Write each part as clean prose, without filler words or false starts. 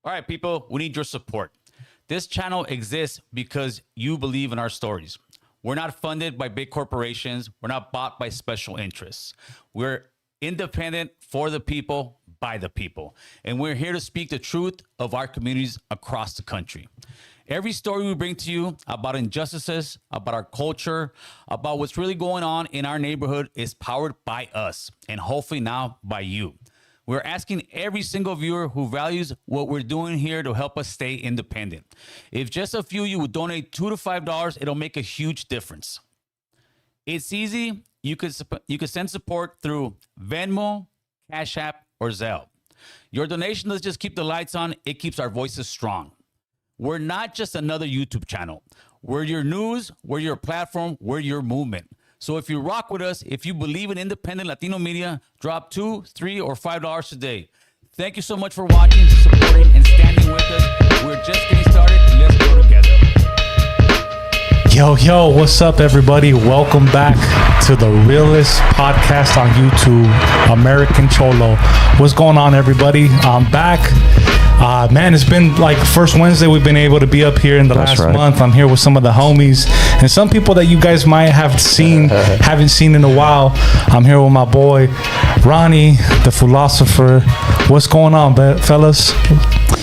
All right, people, we need your support. This channel exists because you believe in our stories. We're not funded by big corporations. We're not bought by special interests. We're independent for the people, by the people. And we're here to speak the truth of our communities across the country. Every story we bring to you about injustices, about our culture, about what's really going on in our neighborhood is powered by us and hopefully now by you. We're asking every single viewer who values what we're doing here to help us stay independent. If just a few of you would donate $2 to $5, it'll make a huge difference. It's easy. You could send support through Venmo, Cash App, or Zelle. Your donation doesn't just keep the lights on, it keeps our voices strong. We're not just another YouTube channel. We're your news, we're your platform, we're your movement. So if you rock with us, if you believe in independent Latino media, drop $2, $3, or $5 today. Thank you so much for watching, supporting, and standing with us. We're just getting started. Let's go together. Yo, what's up, everybody? Welcome back to the realest podcast on YouTube, American Cholo. What's going on, everybody? I'm back. Man, it's been like first Wednesday we've been able to be up here in the last month. I'm here with some of the homies and some people that you guys might have seen, haven't seen in a while. I'm here with my boy, Ronnie, the philosopher. What's going on, fellas?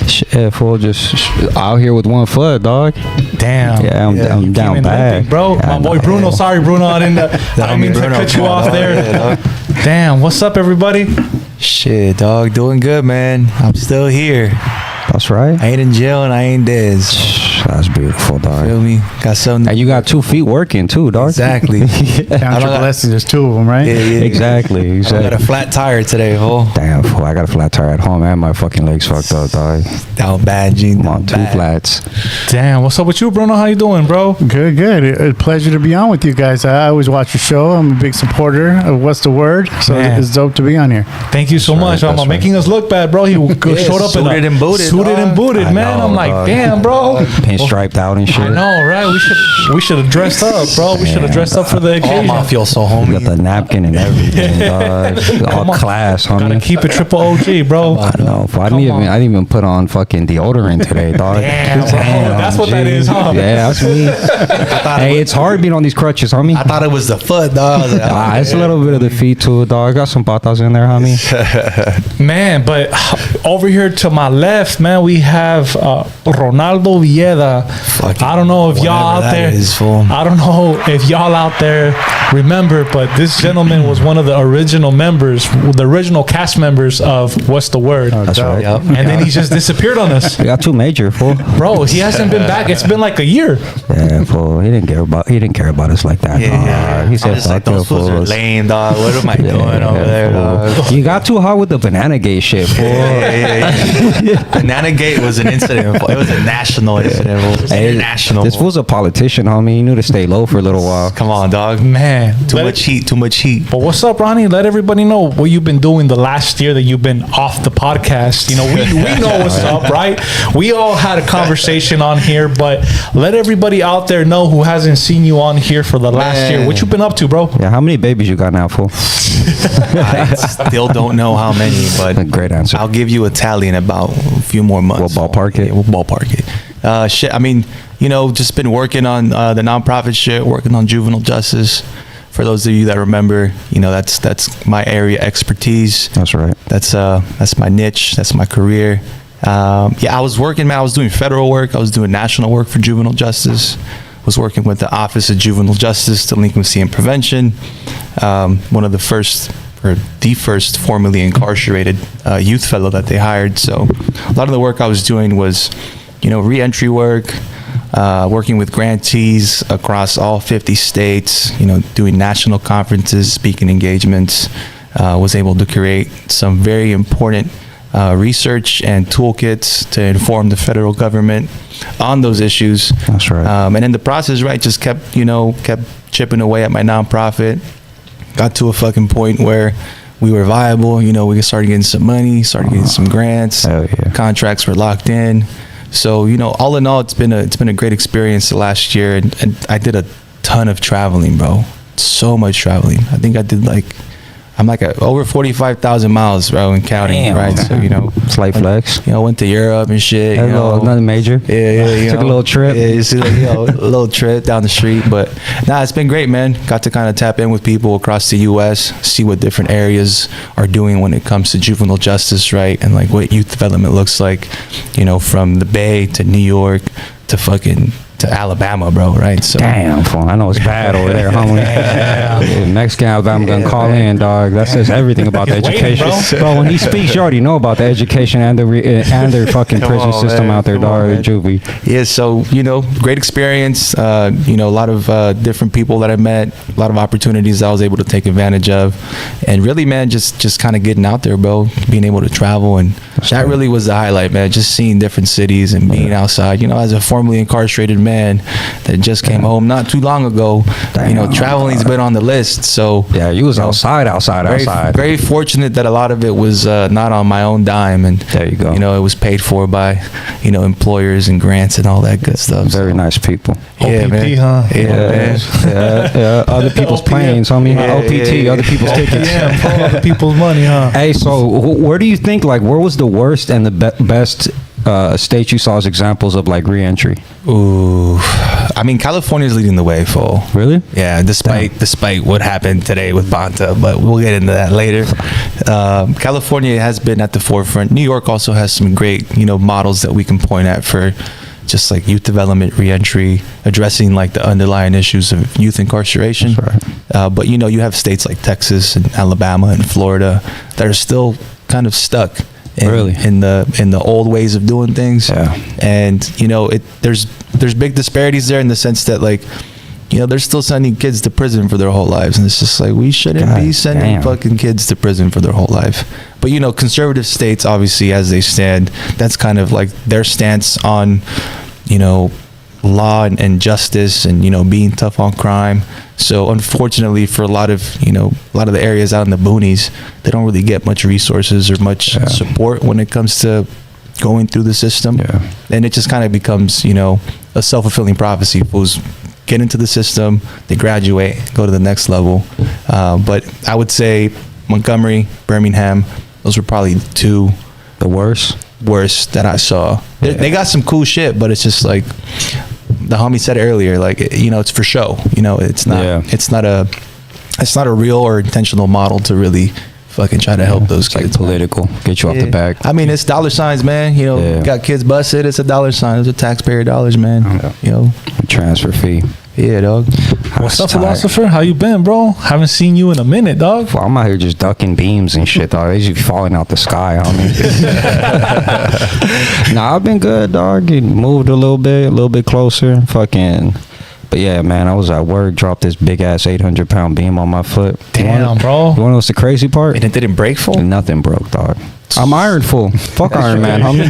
Shit, fool, just out here with one foot, dog. Damn. Yeah, I'm down bad. Bro, yeah, my boy Bruno. Sorry, Bruno. I didn't mean to cut you off there. Damn, what's up, everybody? Shit, dog, doing good, man. I'm still here. That's right. I ain't in jail and I ain't dead. That's beautiful, dog. Feel me? Got something. And you got 2 feet working too, dog. Exactly. Count your blessings. There's 2 of them, right? Yeah. Exactly. I got a flat tire today, fool. Damn, fool. I got a flat tire at home and my fucking legs fucked up, dog. Down bad, G. I'm on 2 flats. Damn, what's up with you, Bruno? How you doing, bro? Good. A pleasure to be on with you guys. I always watch your show. I'm a big supporter of What's the Word, so it's dope to be on here. Thank you so much. I'm making us look bad, bro. He showed up suited and booted, man. I'm like, damn, bro. Pinstriped out and shit. I know, right? We should have dressed up, bro. We should have dressed up for the occasion. I feel so homey. You got the napkin and everything, dog. All class, homie. Gotta keep it triple OG, bro. I know. I didn't even put on fucking deodorant today, dog. Damn, bro. That's what that is, huh? Yeah, that's me. Hey, it's hard being on these crutches, homie. I thought it was the foot, dog. It's a little bit of the feet too, dog. Got some patas in there, homie. Man, but over here to my left, man, we have Ronaldo Villeda. I don't know if y'all out there. I don't know if y'all out there remember, but this gentleman was one of the original members, the original cast members of What's the Word. That's right. Yep. And then he just disappeared on us. We got 2 major, fool. Bro, he hasn't been back. It's been like a year. Yeah, fool. He didn't care about us like that. Yeah. He said, "Fuck those fools are lame, dog. What am I doing over there, dog?" You got too hot with the banana gate shit, fool. Banana Gate was an incident. It was a national incident. It was international. This fool's a politician, homie. You knew to stay low for a little while. Come on, dog. Man. Too much heat. But what's up, Ronnie? Let everybody know what you've been doing the last year that you've been off the podcast. You know, we know what's up, right? We all had a conversation on here, but let everybody out there know who hasn't seen you on here for the last year. What you been up to, bro? Yeah, how many babies you got now, fool? I still don't know how many, but great answer. I'll give you a tally in about a few more months. We'll ballpark it. Yeah, we'll ballpark it. Shit, I mean, you know, just been working on the nonprofit shit, working on juvenile justice. For those of you that remember, you know, that's my area expertise. That's right. That's my niche. That's my career. I was working, man. I was doing federal work. I was doing national work for juvenile justice. Was working with the Office of Juvenile Justice, Delinquency and Prevention. One of the first formerly incarcerated youth fellow that they hired. So a lot of the work I was doing was, you know, reentry work, working with grantees across all 50 states, you know, doing national conferences, speaking engagements, was able to create some very important research and toolkits to inform the federal government on those issues. That's right. And in the process, right, just kept chipping away at my nonprofit. Got to a fucking point where we were viable. You know, we started getting some money, started getting some grants. Hell yeah. Contracts were locked in. So, you know, all in all, it's been a great experience the last year, and I did a ton of traveling, bro. So much traveling. I think I did like I'm like over 45,000 miles, bro, and counting. Damn. Right, so Slight flex. went to Europe and shit. Nothing major. Yeah, Took a little trip. Yeah, just, a little trip down the street. But nah, it's been great, man. Got to kind of tap in with people across the U.S., see what different areas are doing when it comes to juvenile justice, right, and like what youth development looks like, from the Bay to New York to Alabama, bro, right? So Damn, fool. I know it's bad over there, homie. Yeah, Mexican Alabama gonna call in, dog. That says everything about the education, bro. When he speaks, you already know about the education and their fucking prison system man. out there, dog. Juvie. Yeah, so great experience. A lot of different people that I met, a lot of opportunities I was able to take advantage of, and really, man, just kind of getting out there, bro. Being able to travel, and that really was the highlight, man. Just seeing different cities and being outside. As a formerly incarcerated man that just came home not too long ago, traveling's been on the list. So yeah, you was outside. Very fortunate that a lot of it was not on my own dime, and there you go. It was paid for by employers and grants and all that good stuff. Very nice people. Yeah, OPP, man. huh? Yeah, man. Yeah. Other people's planes, homie. OPT, other people's tickets. Yeah, for other people's money, huh? Hey, so where do you think, where was the worst and the best state you saw as examples of re-entry? Ooh, I mean, California's leading the way, fool. Really? Yeah, despite what happened today with Bonta, but we'll get into that later. California has been at the forefront. New York also has some great, models that we can point at for just youth development, re-entry, addressing the underlying issues of youth incarceration. That's right. But you have states like Texas and Alabama and Florida that are still kind of stuck in the old ways of doing things. Yeah. And there's big disparities there in the sense that they're still sending kids to prison for their whole lives, and it's just we shouldn't be sending fucking kids to prison for their whole life. But conservative states, obviously, as they stand, that's kind of their stance on law and justice and being tough on crime. So unfortunately, for a lot of the areas out in the boonies, they don't really get much resources or much support when it comes to going through the system. Yeah. And it just kind of becomes a self-fulfilling prophecy. Fools get into the system, they graduate, go to the next level. But I would say Montgomery, Birmingham, those were probably two The worst that I saw. They got some cool shit, but it's just the homie said earlier, it's for show. It's not a real or intentional model to really fucking try to help those kids. Political, get you off the back. I mean, it's dollar signs, man. Got kids busted. It's a dollar sign. It's a taxpayer dollars, man. Transfer fee. Yeah, dog. What's up, philosopher? How you been, bro? Haven't seen you in a minute, dog. Well, I'm out here just ducking beams and shit, dog. They just falling out the sky, homie. Nah, I've been good, dog. Moved a little bit closer. But yeah, man, I was at work, dropped this big ass 800-pound beam on my foot. Damn, bro. You want to know what's the crazy part? And it didn't break, full? Nothing broke, dog. I'm Iron Full. Fuck Iron Man, homie.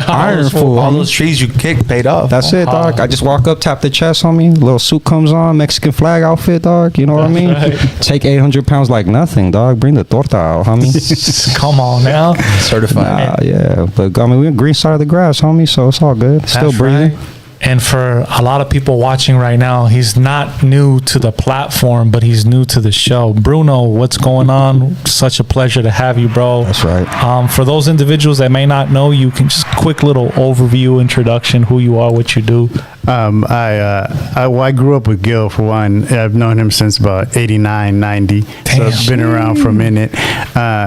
Iron Full. All those trees you kicked paid off. That's it, dog. I just walk up, tap the chest, homie. Little suit comes on, Mexican flag outfit, dog. You know what I mean? Right. Take 800 pounds like nothing, dog. Bring the torta out, homie. Come on now. Certified. Yeah. But I mean, we're on green side of the grass, homie, so it's all good. Still That's breathing. right. And for a lot of people watching right now, he's not new to the platform, but he's new to the show. Bruno, what's going on? Such a pleasure to have you, bro. That's right. For those individuals that may not know you, can just quick little overview, introduction, who you are, what you do. I grew up with Gil, for one. I've known him since about 89, 90. So I've been around for a minute.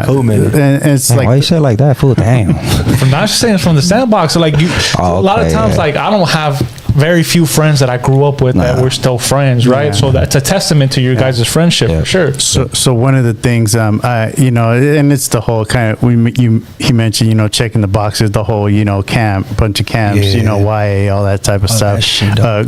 Cool minute. And it's Damn, why you say it like that, fool? Damn. From not just saying from the sandbox, so you. A lot of times, I don't have very few friends that I grew up with that we're still friends, right? So that's a testament to your guys' friendship, for sure. So one of the things, and it's the whole kind of he mentioned, checking the boxes, the whole bunch of camps, YA, all that type of stuff.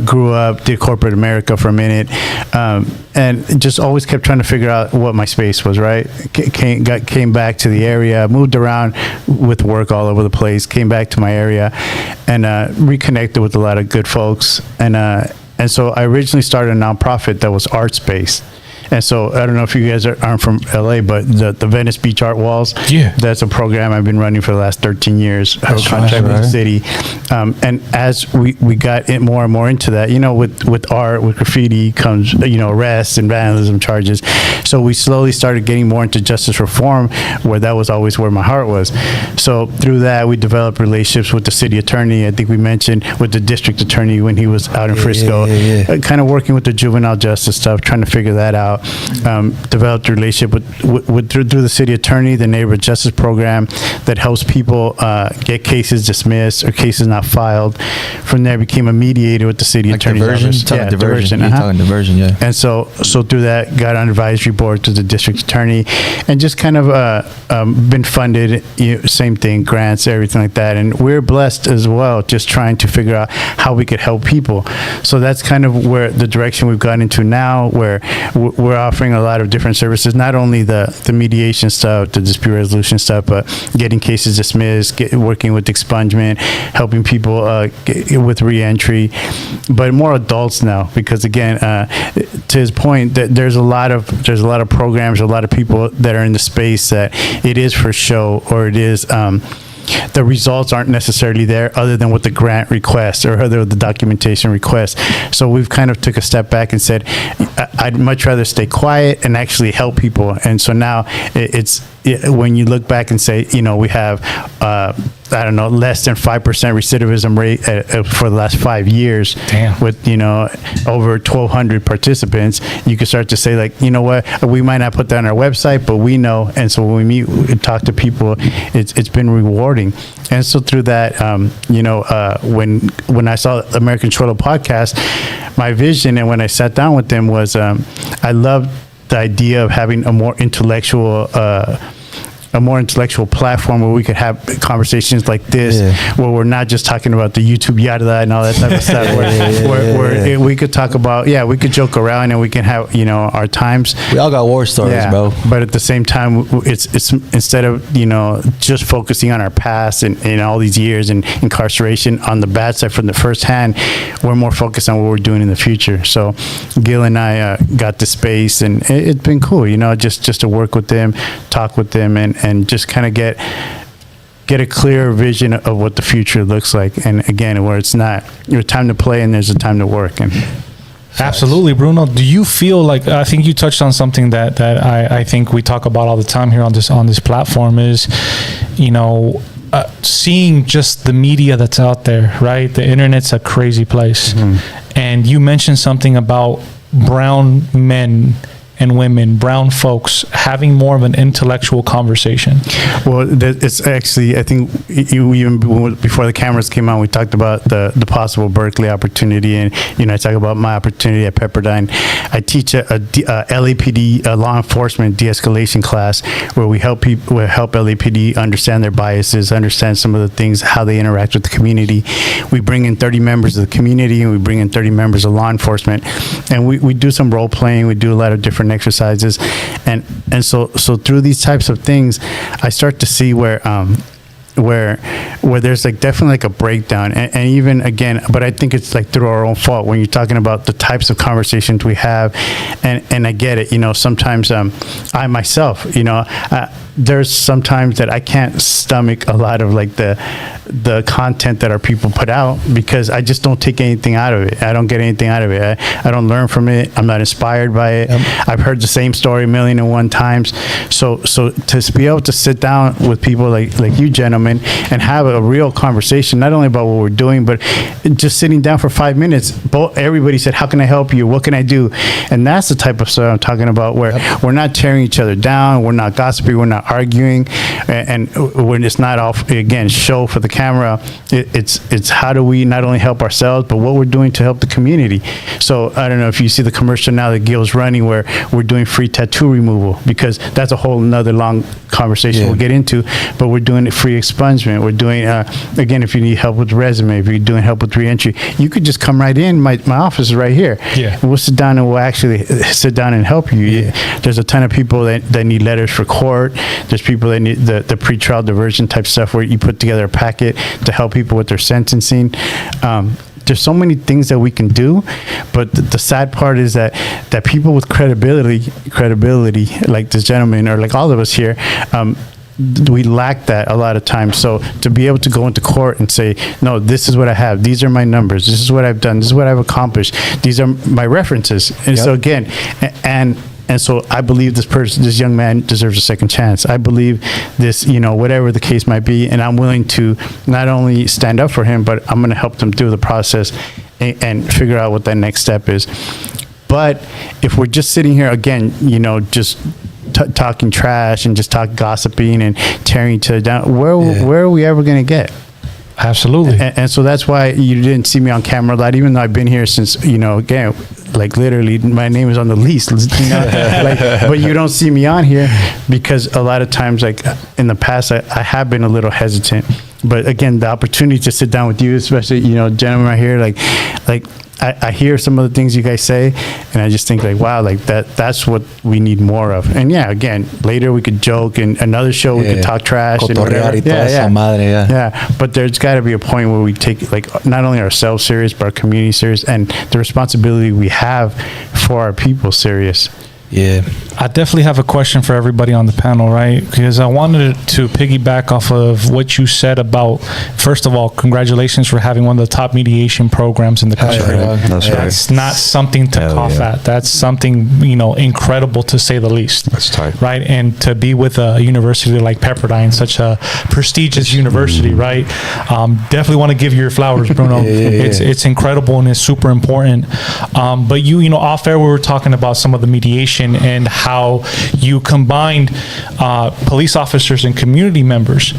Grew up, did corporate America for a minute, and just always kept trying to figure out what my space was. Right, came back to the area, moved around with work all over the place, came back to my area, and reconnected with a lot of good folks. And so I originally started a nonprofit that was arts based. And so I don't know if you guys aren't from LA, but the Venice Beach Art Walls, that's a program I've been running for the last 13 years. I have a contract with the city. And as we got more and more into that, with art, with graffiti comes, arrests and vandalism charges. So we slowly started getting more into justice reform, where that was always where my heart was. So through that, we developed relationships with the city attorney. I think we mentioned with the district attorney when he was out in Frisco, kind of working with the juvenile justice stuff, trying to figure that out. Developed a relationship through the city attorney, the neighborhood justice program that helps people get cases dismissed or cases not filed. From there, became a mediator with the city attorney's office. Diversion. Talking diversion, yeah. And so through that, got on advisory board to the district attorney, and just kind of been funded, same thing, grants, everything like that. And we're blessed as well, just trying to figure out how we could help people. So that's kind of where the direction we've gotten into now, where we're offering a lot of different services, not only the mediation stuff, the dispute resolution stuff, but getting cases dismissed, working with expungement, helping people with reentry, but more adults now, because again, to his point, that there's a lot of programs, a lot of people that are in the space that it is for show, or it is the results aren't necessarily there other than what the grant requests or other the documentation requests. So we've kind of took a step back and said, I'd much rather stay quiet and actually help people. And so now when you look back and say, we have, less than 5% recidivism rate for the last 5 years. Damn. With, over 1,200 participants, you can start to say, like, you know what, we might not put that on our website, but we know. And so when we meet and talk to people, it's been rewarding. And so through that, when I saw American CHOLO podcast, my vision, and when I sat down with them, was I loved the idea of having a more intellectual platform where we could have conversations like this, where we're not just talking about the YouTube yada and all that type of stuff. Where we could talk about, we could joke around and we can have our times. We all got war stories, bro. But at the same time, it's instead of just focusing on our past and all these years in incarceration on the bad side from the first hand, we're more focused on what we're doing in the future. So Gil and I got the space, and it's been cool, just to work with them, talk with them, and just kind of get a clear vision of what the future looks like. And again, where it's not your time to play and there's a time to work. And absolutely, Bruno. Do you feel like, I think you touched on something that I think we talk about all the time here on this platform is, seeing just the media that's out there, right? The internet's a crazy place. And you mentioned something about brown men and women, brown folks, having more of an intellectual conversation. Well, it's actually, I think even before the cameras came on, we talked about the possible Berkeley opportunity, and I talk about my opportunity at Pepperdine. I teach a LAPD law enforcement de-escalation class where we help LAPD understand their biases, understand some of the things, how they interact with the community. We bring in 30 members of the community, and we bring in 30 members of law enforcement, and we do some role playing. We do a lot of different exercises, and so through these types of things, I start to see where there's like definitely like a breakdown, and even again, but I think it's like through our own fault when you're talking about the types of conversations we have, and I get it, sometimes I myself, there's sometimes that I can't stomach a lot of like the content that our people put out, because I just don't take anything out of it. I don't get anything out of it. I don't learn from it. I'm not inspired by it. I've heard the same story 1,000,001 times. So to be able to sit down with people like you gentlemen and have a real conversation, not only about what we're doing, but just sitting down for 5 minutes, everybody said, how can I help you? What can I do? And that's the type of stuff I'm talking about, where we're not tearing each other down. We're not gossiping. We're not arguing. And when it's not all, again, show for the camera, it's how do we not only help ourselves, but what we're doing to help the community. So I don't know if you see the commercial now that Gil's running, where we're doing free tattoo removal, because that's a whole nother long conversation we'll get into, but we're doing it free expungement. We're doing, again, if you need help with resume, if you're doing help with reentry, you could just come right in. My office is right here. We'll sit down and we'll actually sit down and help you. There's a ton of people that need letters for court. There's people that need the pretrial diversion type stuff, where you put together a packet to help people with their sentencing. there's so many things that we can do, but the sad part is that people with credibility, like this gentleman or like all of us here, we lack that a lot of times. So to be able to go into court and say, no, this is what I have, these are my numbers, this is what I've done, this is what I've accomplished, these are my references. And so again, and so I believe this young man deserves a second chance. I believe this, whatever the case might be, and I'm willing to not only stand up for him, but I'm going to help them through the process and figure out what that next step is. But if we're just sitting here again, just talking trash and just gossiping and tearing each other down, where are we ever going to get? Absolutely. And so that's why you didn't see me on camera a lot, even though I've been here since, again, like literally my name is on the lease, but you don't see me on here because a lot of times, like in the past, I have been a little hesitant. But again, the opportunity to sit down with you, especially, gentlemen right here, like I hear some of the things you guys say, and I just think like, wow, like that's what we need more of. And yeah, again, later we could joke, and another show we could talk trash and whatever. Yeah, but there's got to be a point where we take like not only ourselves serious, but our community serious, and the responsibility we have for our people serious. Yeah. I definitely have a question for everybody on the panel, right? Because I wanted to piggyback off of what you said about, first of all, congratulations for having one of the top mediation programs in the country. That's not something to cough at. That's something, incredible to say the least. That's tight. Right? And to be with a university like Pepperdine, such a prestigious university, right? Definitely want to give you your flowers, Bruno. It's incredible and it's super important. But off air, we were talking about some of the mediation and how you combined police officers and community members.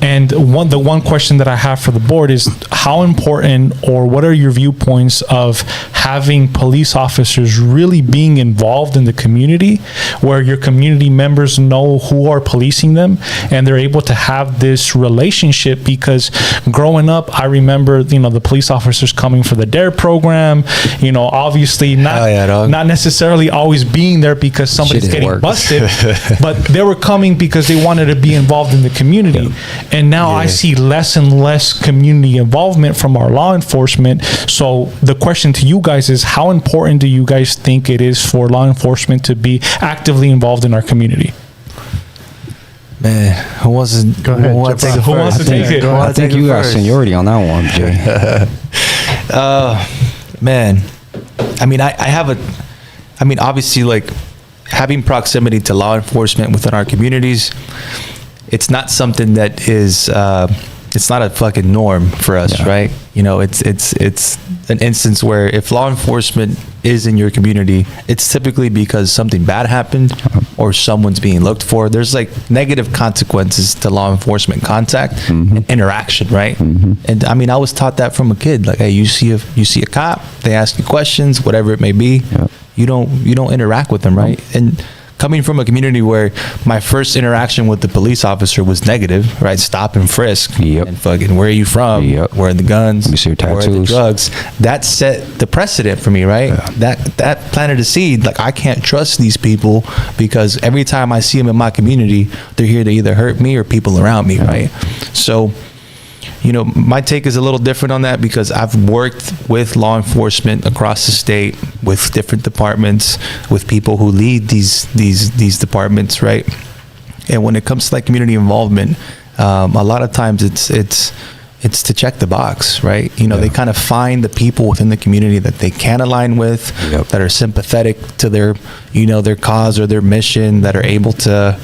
And the one question that I have for the board is how important, or what are your viewpoints of having police officers really being involved in the community, where your community members know who are policing them and they're able to have this relationship? Because growing up, I remember, the police officers coming for the DARE program, obviously not necessarily always being there because somebody's getting busted, but they were coming because they wanted to be involved in the community. And now I see less and less community involvement from our law enforcement. So the question to you guys is, how important do you guys think it is for law enforcement to be actively involved in our community? Man, who wants to take it? I think you got seniority on that one, Jay. Man, obviously, like having proximity to law enforcement within our communities, it's not something that is, it's not a fucking norm for us, right? It's an instance where if law enforcement is in your community, it's typically because something bad happened or someone's being looked for. There's like negative consequences to law enforcement contact and interaction, right? And I was taught that from a kid. Like, hey, you see a cop, they ask you questions, whatever it may be, you don't interact with them, right? And coming from a community where my first interaction with the police officer was negative, right? Stop and frisk. And fucking, where are you from? Where are the guns? Where are the drugs? That set the precedent for me, right? That planted a seed. Like, I can't trust these people because every time I see them in my community, they're here to either hurt me or people around me, right? So, my take is a little different on that because I've worked with law enforcement across the state, with different departments, with people who lead these departments, right? And when it comes to like community involvement, a lot of times it's to check the box, right? They kind of find the people within the community that they can align with, that are sympathetic to their, their cause or their mission, that are able to,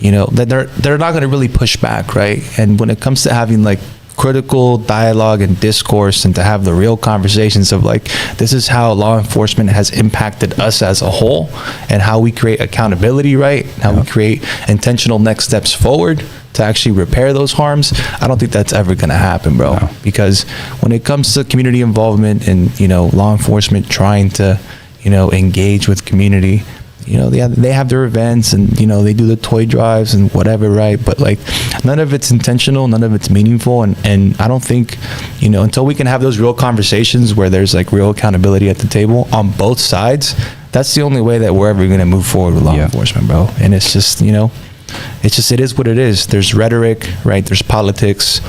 that they're not going to really push back, right? And when it comes to having like critical dialogue and discourse, and to have the real conversations of like, this is how law enforcement has impacted us as a whole, and how we create accountability, right? How we create intentional next steps forward to actually repair those harms. I don't think that's ever gonna happen, bro. Because when it comes to community involvement and, law enforcement trying to, engage with community, they have their events and, they do the toy drives and whatever, right? But like, none of it's intentional, none of it's meaningful. And I don't think, until we can have those real conversations where there's like real accountability at the table on both sides, that's the only way that we're ever going to move forward with law enforcement, bro. And it's just, it is what it is. There's rhetoric, right? There's politics.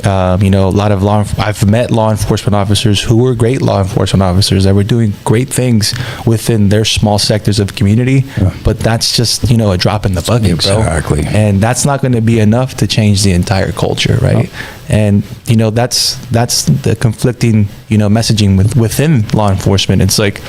You know, a lot of I've met law enforcement officers who were great law enforcement officers that were doing great things within their small sectors of community, but that's just, you know, a drop in the bucket, Exactly. bro. And that's not going to be enough to change the entire culture, right? And, you know, that's the conflicting, you know, messaging within law enforcement. It's like,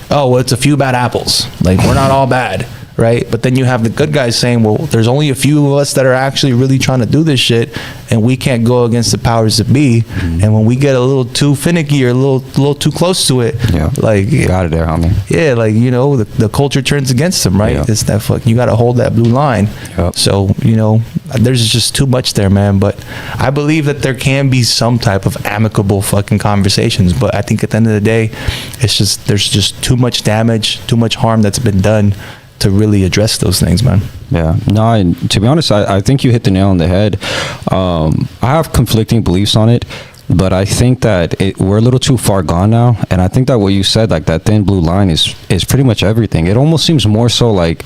oh, well, it's a few bad apples. Like, we're not all bad. Right. But then you have the good guys saying, well, there's only a few of us that are actually really trying to do this shit, and we can't go against the powers that be. And when we get a little too finicky or a little too close to it, like, you got it there, homie. Yeah, like, you know, the culture turns against them, right? It's that you got to hold that blue line. So, you know, there's just too much there, man. But I believe that there can be some type of amicable fucking conversations. But I think at the end of the day, it's just, there's just too much damage, too much harm that's been done to really address those things, man. Yeah, no, and to be honest, I think you hit the nail on the head. I have conflicting beliefs on it, but I think that we're a little too far gone now. And I think that what you said, like that thin blue line is pretty much everything. It almost seems more so like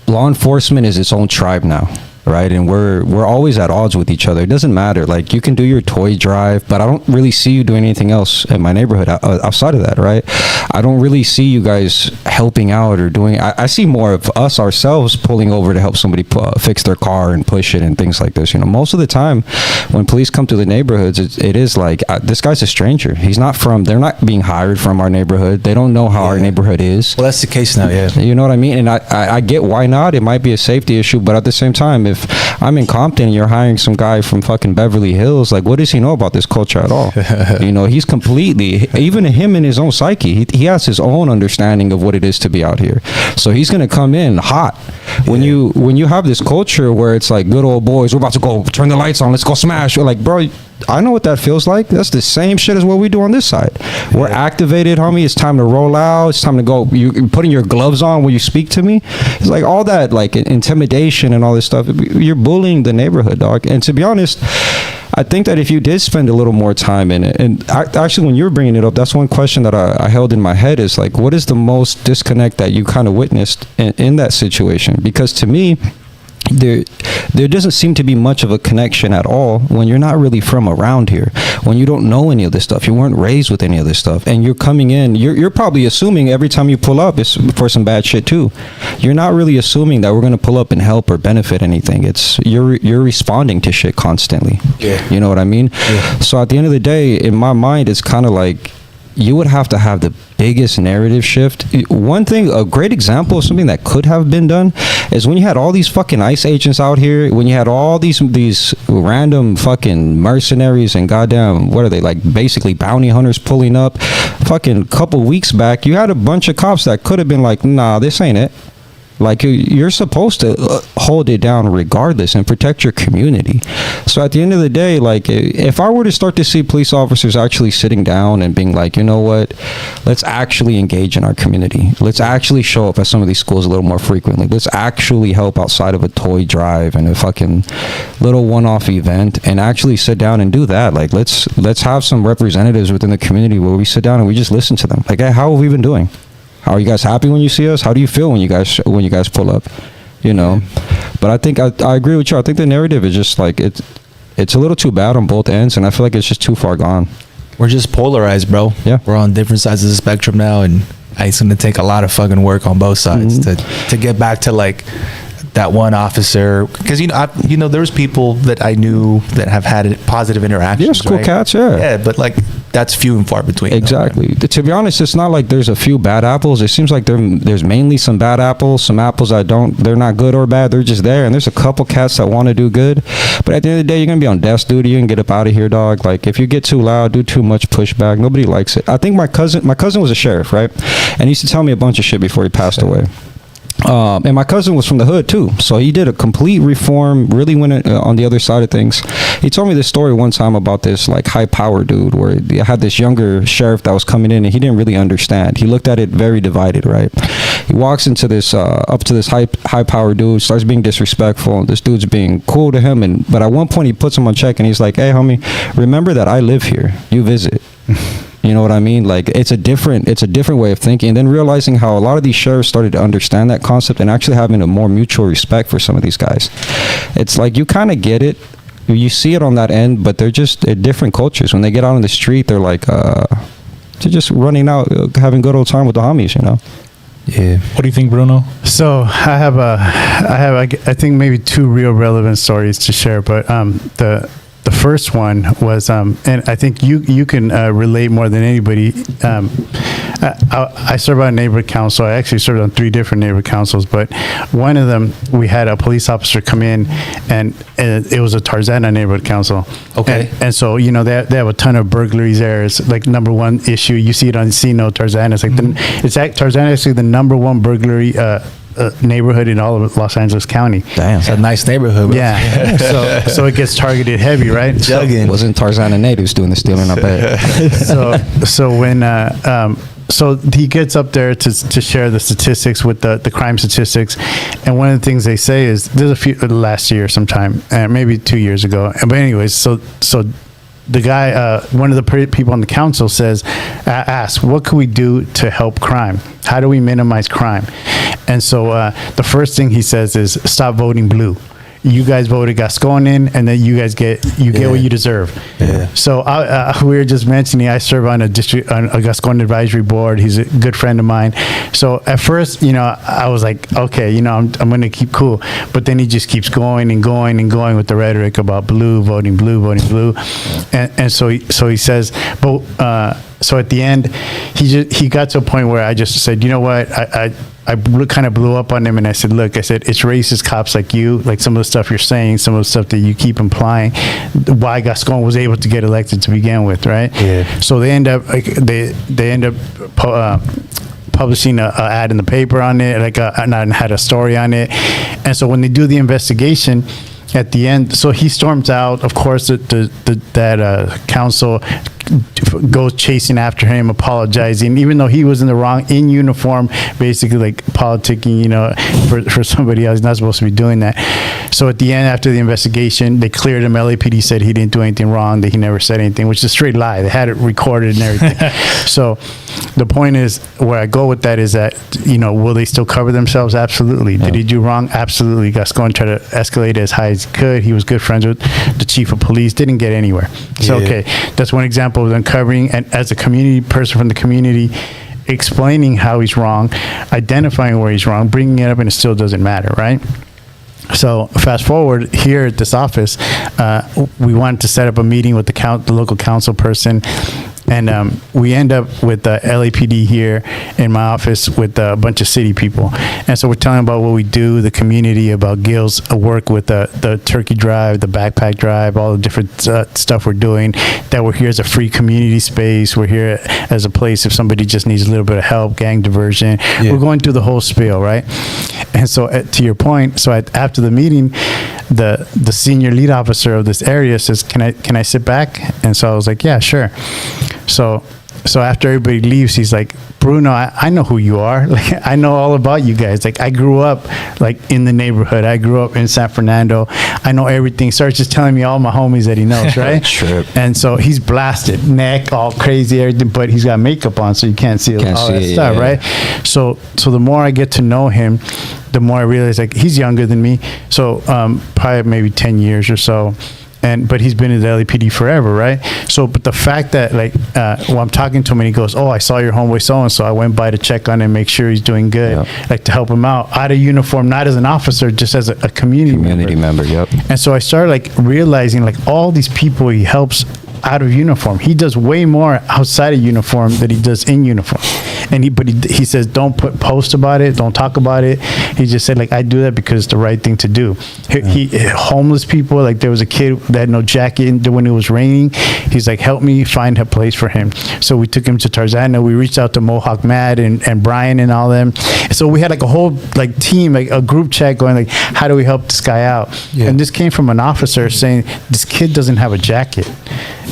law enforcement is its own tribe now. Right, and we're always at odds with each other. It doesn't matter. Like, you can do your toy drive, but I don't really see you doing anything else in my neighborhood outside of that. Right, I don't really see you guys helping out or doing. I see more of us ourselves pulling over to help somebody fix their car and push it and things like this. You know, most of the time when police come to the neighborhoods, it is like, this guy's a stranger. He's not from. They're not being hired from our neighborhood. They don't know how our neighborhood is. Well, that's the case now. Yeah, you know what I mean. And I get why not. It might be a safety issue, but at the same time, if I'm in Compton and you're hiring some guy from fucking Beverly Hills, like, what does he know about this culture at all? You know, he's completely, even him in his own psyche, he has his own understanding of what it is to be out here. So he's going to come in hot. When you have this culture where it's like, good old boys, we're about to go turn the lights on, let's go smash. We're like, bro, I know what that feels like. That's the same shit as what we do on this side. We're activated, homie. It's time to roll out. It's time to go. You're putting your gloves on when you speak to me. It's like all that, like, intimidation and all this stuff. You're bullying the neighborhood, dog. And to be honest, I think that if you did spend a little more time in it, and actually when you were bringing it up, that's one question that I held in my head is like, what is the most disconnect that you kind of witnessed in that situation? Because to me, there doesn't seem to be much of a connection at all when you're not really from around here, when you don't know any of this stuff, you weren't raised with any of this stuff, and you're coming in, you're probably assuming every time you pull up it's for some bad shit too. You're not really assuming that we're going to pull up and help or benefit anything. It's you're responding to shit constantly. You know what I mean? So at the end of the day, in my mind, it's kind of like you would have to have the biggest narrative shift. One thing, a great example of something that could have been done is when you had all these fucking ICE agents out here, when you had all these random fucking mercenaries and goddamn, what are they, like basically bounty hunters pulling up. Fucking couple weeks back, you had a bunch of cops that could have been like, nah, this ain't it. Like, you're supposed to hold it down regardless and protect your community. So at the end of the day, like, if I were to start to see police officers actually sitting down and being like, you know what, let's actually engage in our community. Let's actually show up at some of these schools a little more frequently. Let's actually help outside of a toy drive and a fucking little one-off event and actually sit down and do that. Like, let's have some representatives within the community where we sit down and we just listen to them. Like, hey, how have we been doing? Are you guys happy when you see us? How do you feel when you guys pull up? You know, but I think I agree with you. I think the narrative is just like it's a little too bad on both ends, and I feel like it's just too far gone. We're just polarized, bro. Yeah, we're on different sides of the spectrum now, and it's going to take a lot of fucking work on both sides to get back to like that one officer, because you know there's people that I knew that have had positive interactions. Yeah, school cats. Yeah, but like that's few and far between. Exactly. Though, right? To be honest, it's not like there's a few bad apples. It seems like there's mainly some bad apples, some apples that they're not good or bad. They're just there, and there's a couple cats that want to do good. But at the end of the day, you're gonna be on desk duty. You can get up out of here, dog. Like, if you get too loud, do too much pushback, nobody likes it. I think my cousin was a sheriff, right? And he used to tell me a bunch of shit before he passed away. And my cousin was from the hood too, so he did a complete reform, really went on the other side of things. He told me this story one time about this like high power dude where he had this younger sheriff that was coming in and he didn't really understand. He looked at it very divided, right? He walks into this up to this high power dude, starts being disrespectful, and this dude's being cool to him, but at one point he puts him on check and he's like, hey homie, remember that I live here, you visit. You know what I mean? Like, it's a different way of thinking. And then realizing how a lot of these sheriffs started to understand that concept and actually having a more mutual respect for some of these guys. It's like, you kind of get it. you see it on that end, but they're different cultures. When they get out on the street, they're like, they're just running out, having good old time with the homies, you know? Yeah. What do you think, Bruno? So I think maybe two real relevant stories to share, but the first one was, and I think you can relate more than anybody. I served on a neighborhood council. I actually served on 3 different neighborhood councils, but one of them, we had a police officer come in, and it was a Tarzana neighborhood council. Okay. And so, you know, they have a ton of burglaries there. It's like number one issue. You see it on CNO Tarzana. It's like Tarzana is actually the number one burglary neighborhood in all of Los Angeles County. Damn. It's a nice neighborhood, bro. Yeah. so it gets targeted heavy, right? Jugging. Wasn't Tarzana natives doing the stealing, I bet. So when so he gets up there to share the statistics with the crime statistics, and one of the things they say is there's a few last year sometime, maybe 2 years ago. But anyways, so the guy, one of the people on the council says, asks, what can we do to help crime? How do we minimize crime? And so the first thing he says is stop voting blue. You guys voted Gascon in, and then you guys get what you deserve. Yeah. So we were just mentioning, I serve on a Gascon advisory board. He's a good friend of mine. So at first, you know, I was like, okay, you know, I'm going to keep cool. But then he just keeps going and going and going with the rhetoric about voting blue. And so he says, but so at the end, he got to a point where I just said, you know what, I kind of blew up on him, and I said, look, it's racist cops like you, like some of the stuff you're saying, some of the stuff that you keep implying, why Gascon was able to get elected to begin with, right? Yeah. So they end up publishing an ad in the paper on it, and had a story on it. And so when they do the investigation, at the end, so he storms out. Of course, that council goes chasing after him, apologizing, even though he was in uniform, basically like politicking, you know, for somebody else. He's not supposed to be doing that. So at the end, after the investigation, they cleared him. LAPD said he didn't do anything wrong, that he never said anything, which is a straight lie. They had it recorded and everything. So the point is, where I go with that is that, you know, will they still cover themselves? Absolutely. Yeah. Did he do wrong? Absolutely. Gascon tried to escalate as high as he could. He was good friends with the chief of police. Didn't get anywhere. So, okay, that's one example of uncovering, and as a community person from the community, explaining how he's wrong, identifying where he's wrong, bringing it up, and it still doesn't matter, right? So fast forward here at this office, we wanted to set up a meeting with the local council person, and we end up with the LAPD here in my office with a bunch of city people. And so we're telling about what we do, the community, about Gil's work with the turkey drive, the backpack drive, all the different stuff we're doing, that we're here as a free community space. We're here as a place if somebody just needs a little bit of help, gang diversion. Yeah. We're going through the whole spiel, right? And so to your point, so after the meeting, the senior lead officer of this area says, can I sit back? And so I was like, yeah, sure. So after everybody leaves, he's like, Bruno, I know who you are. Like, I know all about you guys. Like, I grew up like in the neighborhood. I grew up in San Fernando. I know everything. Starts just telling me all my homies that he knows, right? Sure. And so he's blasted, neck all crazy, everything, but he's got makeup on, so you can't see all that stuff, yeah. Right? So the more I get to know him, the more I realize, like, he's younger than me. So probably maybe 10 years or so. But he's been in the LAPD forever, right? So, but the fact that, like, when I'm talking to him and he goes, oh, I saw your homeboy so-and-so, I went by to check on him, make sure he's doing good, like, to help him out of uniform, not as an officer, just as a community member. Yep. And so I started, like, realizing, like, all these people he helps out of uniform. He does way more outside of uniform than he does in uniform. And he says, don't post about it, don't talk about it. He just said, like, I do that because it's the right thing to do. He homeless people, like, there was a kid that had no jacket when it was raining. He's like, help me find a place for him. So we took him to Tarzana. We reached out to Mohawk Matt and Brian and all them. So we had, like, a whole, like, team, like a group chat going, like, how do we help this guy out? Yeah. And this came from an officer saying, this kid doesn't have a jacket.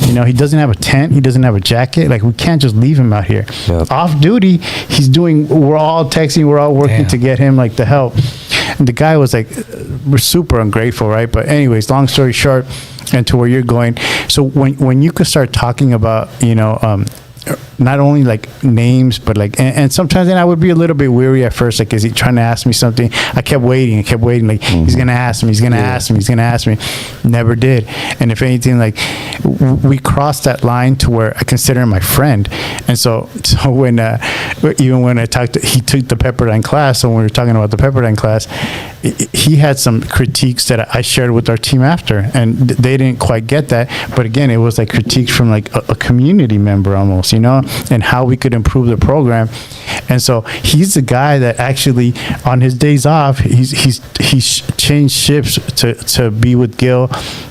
You know, he doesn't have a tent. He doesn't have a jacket. Like, we can't just leave him out here. Yep. Off duty, we're all texting, we're all working to get him, like, the help. And the guy was like, we're super ungrateful, right? But anyways, long story short, and to where you're going. So when you could start talking about, you know, not only like names, but like, and sometimes then I would be a little bit weary at first. Like, is he trying to ask me something? I kept waiting. Like, he's going to ask me, he's going to ask me, he's going to ask me. Never did. And if anything, like, we crossed that line to where I consider him my friend. And so when, even when he took the Pepperdine class, so when we were talking about the Pepperdine class, he had some critiques that I shared with our team after, and they didn't quite get that. But again, it was like critiques from like a community member almost, you know, and how we could improve the program. And so he's the guy that actually on his days off, he's changed shifts to be with Gil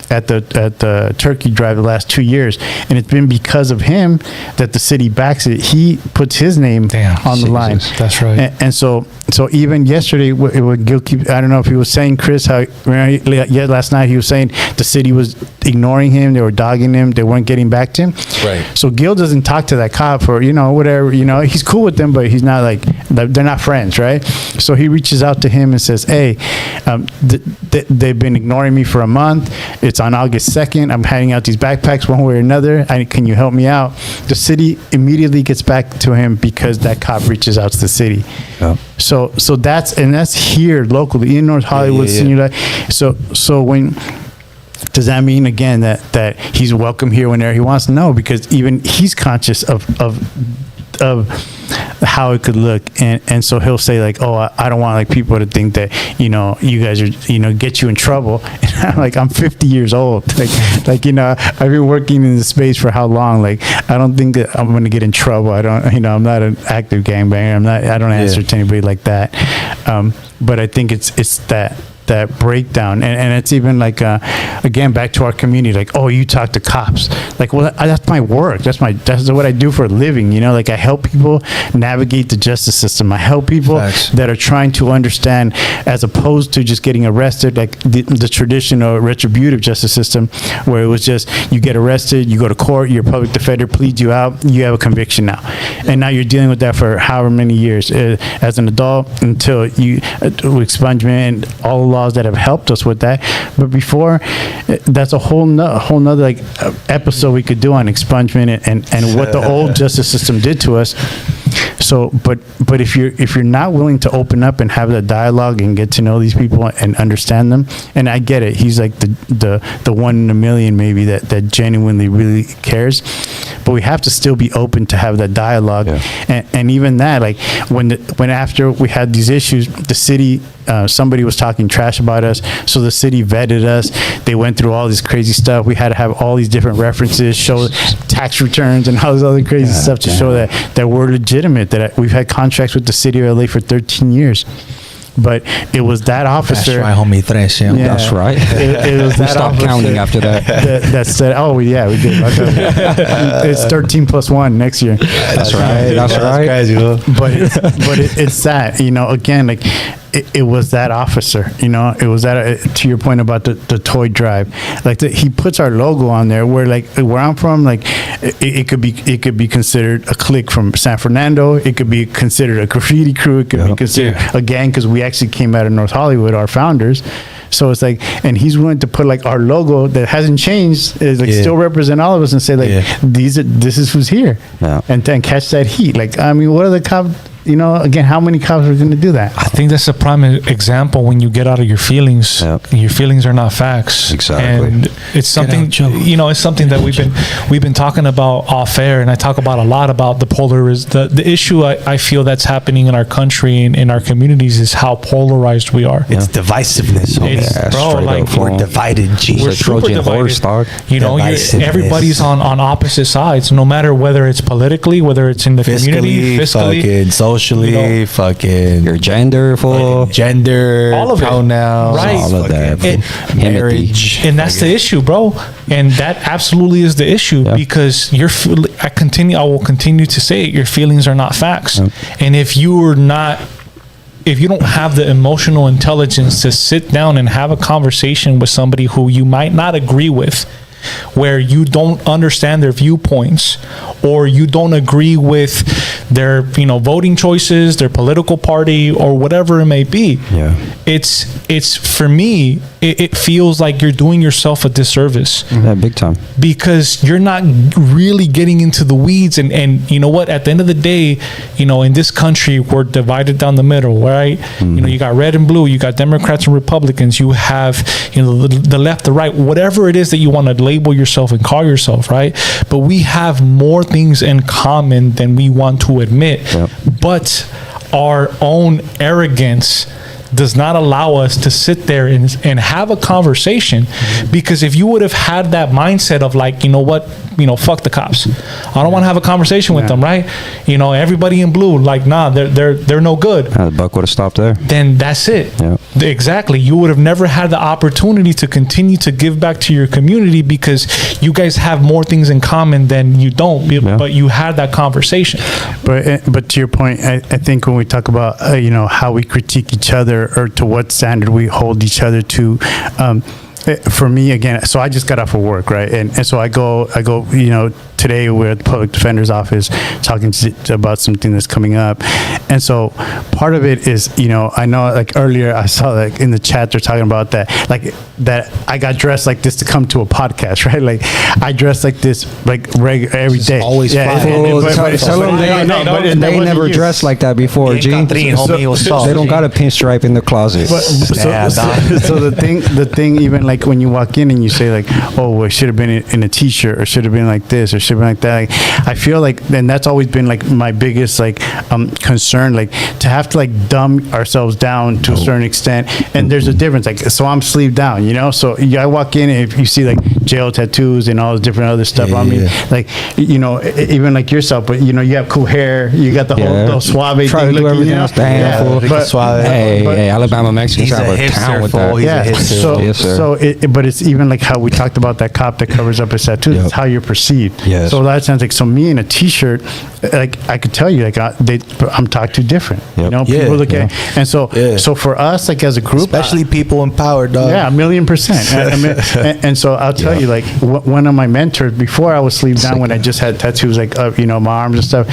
at the turkey drive the last 2 years, and it's been because of him that the city backs it. He puts his name on the line. That's right. And so even yesterday, when Gil I don't know if he was saying, Chris, how last night he was saying the city was ignoring him, they were dogging him, they weren't getting back to him. Right. So Gil doesn't talk to that cop or, you know, whatever, you know, he's cool with them, but he's not like, they're not friends, right? So he reaches out to him and says, hey, they've been ignoring me for a month. It's on August 2nd. I'm handing out these backpacks one way or another. Can you help me out? The city immediately gets back to him because that cop reaches out to the city. Yeah. So that's here locally in North Hollywood. Yeah. So when, does that mean again that he's welcome here whenever he wants? No, because even he's conscious of how it could look, and so he'll say like, oh, I don't want like people to think that, you know, you guys are, you know, get you in trouble. And I'm like, I'm 50 years old, like you know, I've been working in the space for how long? Like, I don't think that I'm gonna get in trouble. I don't, you know, I'm not an active gangbanger. I don't answer to anybody like that. But I think it's that breakdown, and it's even like again back to our community, like, oh, you talk to cops, like, well, that's my work, that's what I do for a living, you know, like I help people navigate the justice system. I help people that are trying to understand, as opposed to just getting arrested, like the traditional retributive justice system, where it was just you get arrested, you go to court, your public defender pleads you out, you have a conviction now, and now you're dealing with that for however many years as an adult until you expungement and all the laws that have helped us with that. But before, that's a whole nother like episode we could do on expungement and what the old justice system did to us. So, but if you're not willing to open up and have that dialogue and get to know these people and understand them, and I get it, he's like the one in a million maybe that genuinely really cares, but we have to still be open to have that dialogue. And even that, like when after we had these issues, the city, somebody was talking trash about us, so the city vetted us. They went through all this crazy stuff. We had to have all these different references, show tax returns and all this other crazy stuff to show that we're legitimate, that we've had contracts with the city of LA for 13 years. But it was that officer. That's right, homie. That's right. It was that stopped counting after that. that said, oh, yeah, we did. It's 13 plus 1 next year. That's right. That's crazy. But it's that, you know, again, like, it was that officer, you know, it was that, to your point about the toy drive, like he puts our logo on there, where like where I'm from, like it could be considered a clique from San Fernando, it could be considered a graffiti crew, it could be considered a gang, because we actually came out of North Hollywood, our founders. So it's like, and he's willing to put like our logo that hasn't changed, is like still represent all of us and say like, this is who's here, and then catch that heat. Like, I mean, what are the cops? You know, again, how many cops are going to do that? I think that's a prime example when you get out of your feelings. Your feelings are not facts. Exactly. And it's something, you know, it's something that we've been talking about off air, and I talk about a lot about the issue I feel that's happening in our country and in our communities is how polarized we are. It's divisiveness. Bro, like we're divided. We're super divided. You know, everybody's on opposite sides, no matter whether it's politically, whether it's in the community, fiscally, socially, you know, fucking your gender, gender, all of pronouns, right? All of that, marriage, and that's the issue, bro. And that absolutely is the issue, because I will continue to say it, your feelings are not facts, and if you don't have the emotional intelligence to sit down and have a conversation with somebody who you might not agree with, where you don't understand their viewpoints or you don't agree with their, voting choices, their political party, or whatever it may be. Yeah. It's for me, it feels like you're doing yourself a disservice. Yeah, big time. Because you're not really getting into the weeds, and you know what, at the end of the day, in this country we're divided down the middle, right? You got red and blue, you got Democrats and Republicans, you have the left, the right, whatever it is that you want to label yourself and call yourself, right? But we have more things in common than we want to admit. Yep. But our own arrogance does not allow us to sit there and have a conversation. Because if you would have had that mindset of like, fuck the cops, I don't want to have a conversation with them, right? Everybody in blue, like, nah, they're no good. The buck would have stopped there. Then that's it. Yeah. Exactly. You would have never had the opportunity to continue to give back to your community because you guys have more things in common than you don't. But you had that conversation. But to your point, I think when we talk about how we critique each other or to what standard we hold each other to, for me, again, so I just got off of work, right? And so I go, today we're at the public defender's office talking about something that's coming up. And so part of it is, I know like earlier I saw like in the chat they're talking about that I got dressed like this to come to a podcast, right? Like I dress like this like every day. Always fly. Tell them they never dressed like that before, G. They don't got a pinstripe in the closet. So the thing, even like when you walk in and you say like, oh, it should have been in a t-shirt, or should have been like this, or should have been like that. Like, I feel like, and that's always been like my biggest like concern, like to have to like dumb ourselves down to a certain extent. And there's a difference. Like, so I'm sleeved down, So I walk in and if you see like jail tattoos and all this different other stuff on me, like, even like yourself, but you have cool hair, you got the whole suave Try thing to do looking, everything else hey, Alabama Mexicans He's have a a town with hipster, that. fool. He's a hipster. Yes, sir. But it's even like how we talked about that cop that covers up his tattoos. Yep. It's how you're perceived. Yes. So a lot of times, like, so me in a t-shirt, like I could tell you, like I'm talked to different. Yep. People look at, and so for us, like as a group, Especially people in power, dog. yeah, 1,000,000%. And so I'll tell you, like one of my mentors before I was sleeved down, when I just had tattoos like up, my arms and stuff.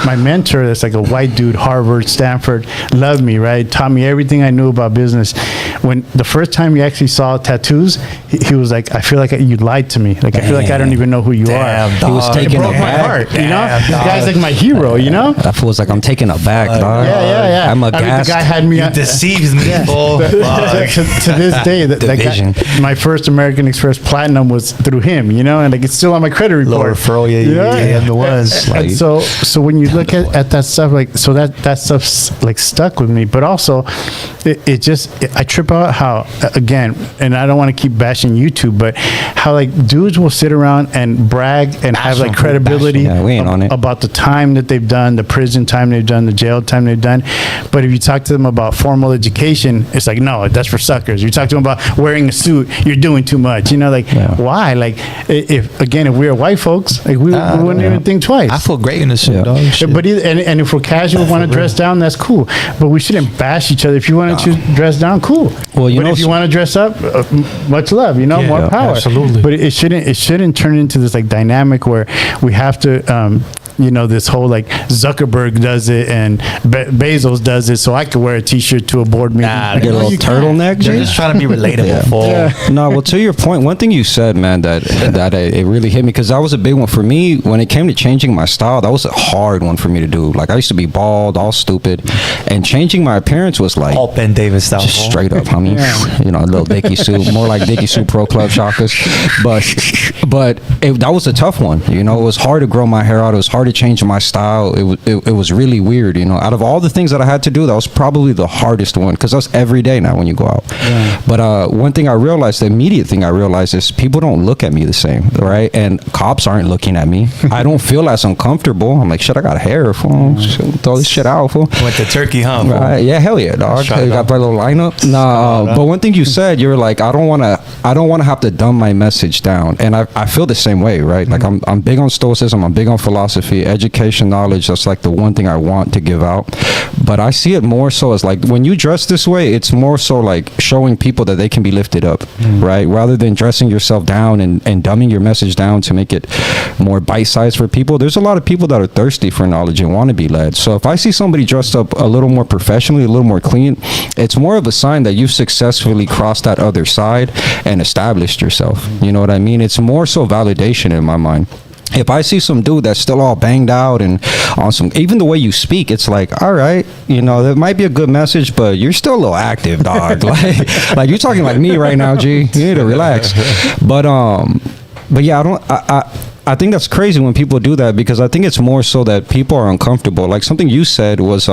My mentor, that's like a white dude, Harvard, Stanford, loved me, right? Taught me everything I knew about business. When the first time he actually saw tattoos, he was like, I feel like you lied to me. Like I feel like I don't even know who you are. He was taking It broke my heart. This guy's like my hero. That feels like I'm taken aback, dog. Yeah. I'm I mean, the aghast. guy had me. Deceives me, fool. to this day, that guy, my first American Express Platinum was through him, and like it's still on my credit report. Lower referral, yeah, the ones. And so when you look at that stuff, like, so that stuff's like stuck with me. But also, I trip out how, again, and I don't want to keep bashing YouTube, but how like dudes will sit around and brag and have like credibility we ain't on it. about the time that they've done, the prison time they've done, the jail time they've done. But if you talk to them about formal education, it's like, no, that's for suckers. You talk to them about wearing a suit, you're doing too much. Why? Like, if we were white folks, like we wouldn't even think twice. I feel great in this suit, dog. But and if we're casual, want to dress down, that's cool. But we shouldn't bash each other. If you want to dress down, cool. Well, but if you want to dress up, much love. More power. Absolutely. But it shouldn't turn into this like dynamic where we have to. This whole like Zuckerberg does it and Bezos does it, so I could wear a t-shirt to a board meeting. Get a little turtleneck. They're just trying to be relatable, fool. No, well, to your point, one thing you said, man, that it really hit me, because that was a big one for me when it came to changing my style. That was a hard one for me to do. Like I used to be bald, all stupid, and changing my appearance was like all Ben Davis style, just straight up, homie. A little Dickie suit, more like Dickie suit Pro Club Shockers. But that was a tough one. It was hard to grow my hair out. It was hard to change my style. It was really weird. Out of all the things that I had to do, that was probably the hardest one, because that's every day now when you go out. But one thing I realized, the immediate thing I realized, is people don't look at me the same, right? And cops aren't looking at me. I don't feel as uncomfortable. I'm like, shit, I got hair, fool. Throw this shit out, fool. Went to Turkey, huh? Right? Yeah, hell yeah, dog. You got my little lineup. But one thing you said, you're like, I don't want to have to dumb my message down, and I feel the same way, right? Like I'm big on stoicism, I'm big on philosophy, education, knowledge. That's like the one thing I want to give out. But I see it more so as like when you dress this way, it's more so like showing people that they can be lifted up, right? Rather than dressing yourself down and dumbing your message down to make it more bite-sized for people. There's a lot of people that are thirsty for knowledge and want to be led. So if I see somebody dressed up a little more professionally, a little more clean, it's more of a sign that you've successfully crossed that other side and established yourself. You know what I mean? It's more so validation in my mind. If I see some dude that's still all banged out and on some, even the way you speak, it's like, all right, you know, that might be a good message, but you're still a little active, dog. like you're talking like me right now, G. You need to relax. But yeah, I think that's crazy when people do that, because I think it's more so that people are uncomfortable. Like something you said was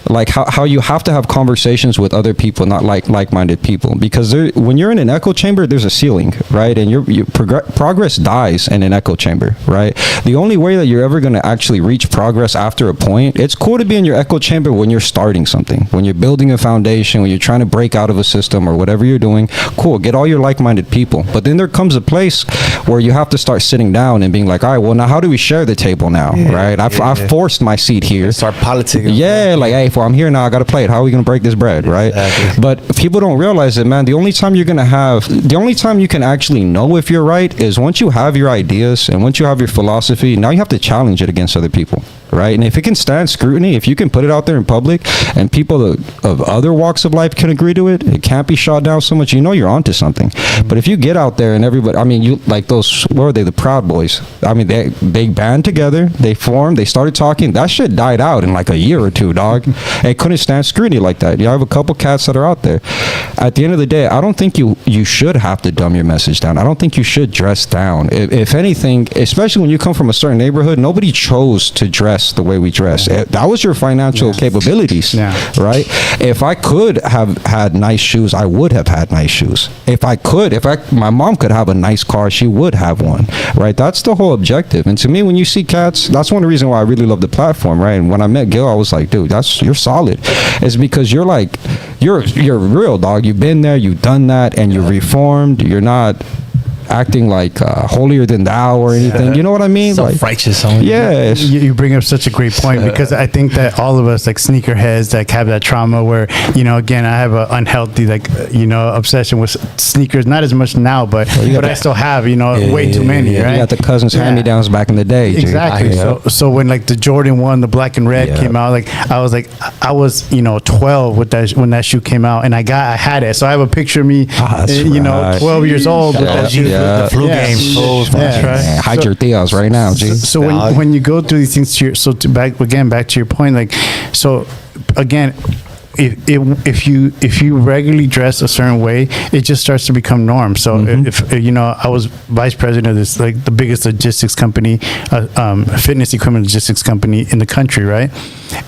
like how you have to have conversations with other people, not like-minded people, because when you're in an echo chamber, there's a ceiling, right? And your progress dies in an echo chamber, right? The only way that you're ever going to actually reach progress after a point, it's cool to be in your echo chamber when you're starting something, when you're building a foundation, when you're trying to break out of a system or whatever you're doing. Cool, get all your like-minded people. But then there comes a place where you have to start sitting down and being like, all right, well, now how do we share the table now, right? I've forced my seat here. Start politicking. Yeah, like, hey, I'm here now, I got to play it. How are we going to break this bread, right? Exactly. But people don't realize it, man. The only time you can actually know if you're right is once you have your ideas and once you have your philosophy. Now you have to challenge it against other people, right? And if it can stand scrutiny, if you can put it out there in public and people of other walks of life can agree to it, it can't be shot down so much. You know you're onto something. But if you get out there and everybody, I mean, you like those, what were they, the Proud Boys? I mean, they band together, they formed, they started talking. That shit died out in like a year or two, dog. It couldn't stand scrutiny like that. You have a couple cats that are out there. At the end of the day, I don't think you should have to dumb your message down. I don't think you should dress down. If anything, especially when you come from a certain neighborhood, nobody chose to dress the way we dress. That was your financial capabilities, right? If I could have had nice shoes, I would have had nice shoes. My mom could have a nice car, she would have one, right? That's the whole objective. And to me, when you see cats, that's one of the reasons why I really love the platform, right? And when I met Gil, I was like, dude, you're solid. It's because you're like, you're real, dog. You've been there, you've done that, and you're reformed. You're not acting like holier than thou or anything. You know what I mean? Self-righteous. Yes. You bring up such a great point, because I think that all of us, like sneakerheads, like have that trauma where, you know, again, I have an unhealthy, like, you know, obsession with sneakers. Not as much now, but I still have, you know, way too many, right? You got the cousins hand-me-downs back in the day. Exactly. So when like the Jordan 1, the black and red came out, like I was, you know, 12 with that when that shoe came out, and I had it. So I have a picture of me, you know, 12 years old with that shoe. The flu game. That's right. Hide your tias right now, G. So when you go through these things, back to your point, like, so again, if you regularly dress a certain way, it just starts to become norm. So if you know, I was vice president of this, like the biggest logistics company, fitness equipment logistics company in the country, right?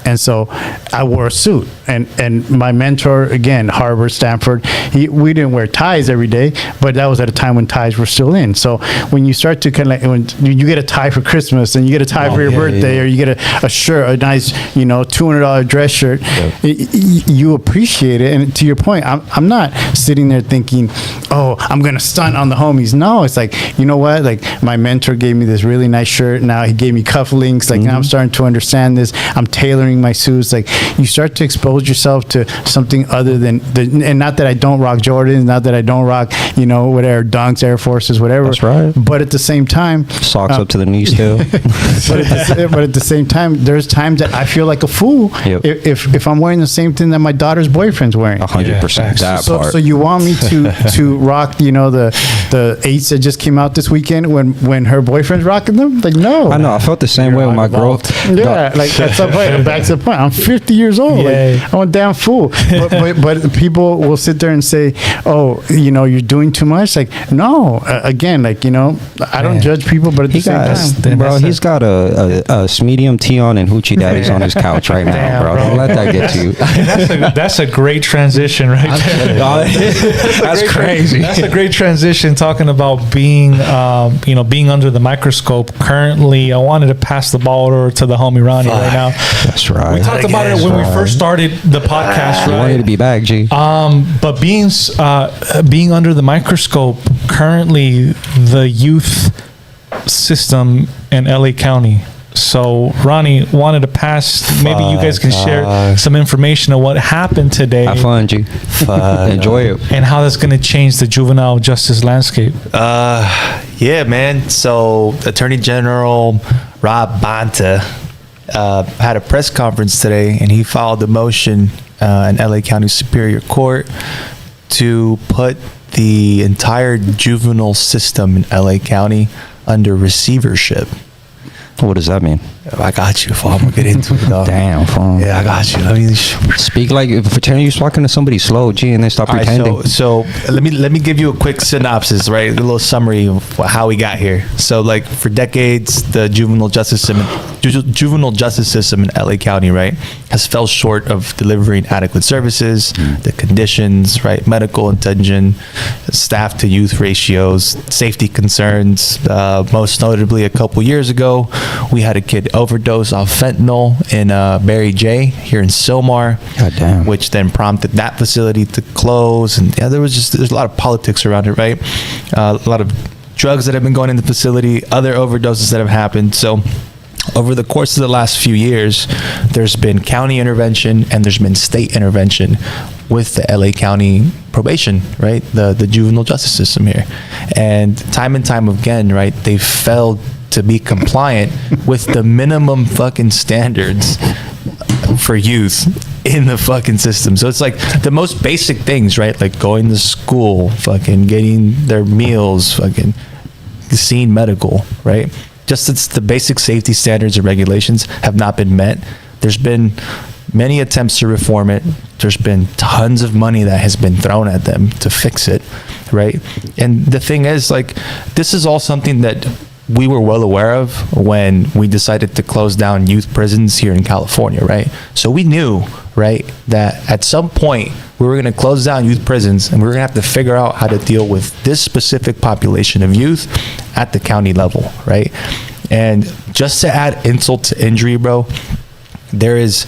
And so I wore a suit, and my mentor, again, Harvard, Stanford, we didn't wear ties every day, but that was at a time when ties were still in. So when you start to kind of like, when you get a tie for Christmas and you get a tie for your birthday, or you get a shirt, a nice, you know, $200 dress shirt, you appreciate it. And to your point, I'm not sitting there thinking, oh, I'm gonna stunt on the homies. No, it's like, you know what, like my mentor gave me this really nice shirt, now he gave me cufflinks, like now I'm starting to understand this, I'm tailoring my suits. Like you start to expose yourself to something other than and not that I don't rock Jordans, not that I don't rock, you know, whatever, Dunks, Air Forces, whatever. That's right. But at the same time, socks up to the knees still. but at the same time, there's times that I feel like a fool if I'm wearing the same thing that my daughter's boyfriend's wearing. 100%. That part. So you want me to rock, you know, the 8s that just came out this weekend when her boyfriend's rocking them? Like, no. I know. I felt the same way with my girl. Yeah, like that's the point. Back to the point. I'm 50 years old. Like, I'm a damn fool. But people will sit there and say, "Oh, you know, you're doing too much." Like, no. Again, like, you know, I don't judge people, but at the same time, bro, he's got a medium tee on and hoochie daddies on his couch right now, bro. Don't let that get to you. That's a great transition right there. That's crazy. That's a great transition. Talking about being, being under the microscope. Currently, I wanted to pass the ball over to the homie Ronnie right now. That's right. We talked about it when we first started the podcast. I wanted to be back, G. But being under the microscope, currently the youth system in LA County. So Ronnie wanted to pass. Maybe you guys can share some information on what happened today. Have fun, G. Enjoy it. And how that's going to change the juvenile justice landscape. Yeah, man. So Attorney General Rob Bonta had a press conference today, and he filed a motion in LA County Superior Court to put the entire juvenile system in LA County under receivership. What does that mean? I got you. I'm gonna get into it, though. Damn, fun. Yeah, I got you. Let me Speak like pretend you're talking to somebody slow, G, and they stop pretending. Right, so let me give you a quick synopsis, right? A little summary of how we got here. So, like, for decades, the juvenile justice system in LA County, right, has fell short of delivering adequate services, the conditions, right, medical attention, staff to youth ratios, safety concerns. Most notably, a couple years ago, we had a kid overdose off fentanyl in Mary J here in Sylmar, which then prompted that facility to close. And there's a lot of politics around it, right? A lot of drugs that have been going in the facility, other overdoses that have happened. So over the course of the last few years, there's been county intervention and there's been state intervention with the LA County probation, right? The juvenile justice system here. And time again, right, they failed to be compliant with the minimum fucking standards for youth in the fucking system. So it's like the most basic things, right? Like going to school, fucking getting their meals, fucking seeing medical, right? Just it's the basic safety standards and regulations have not been met. There's been many attempts to reform it. There's been tons of money that has been thrown at them to fix it, right? And the thing is, like, this is all something that we were well aware of when we decided to close down youth prisons here in California, right? So we knew, right, that at some point we were going to close down youth prisons and we were going to have to figure out how to deal with this specific population of youth at the county level, right? And just to add insult to injury, bro, there is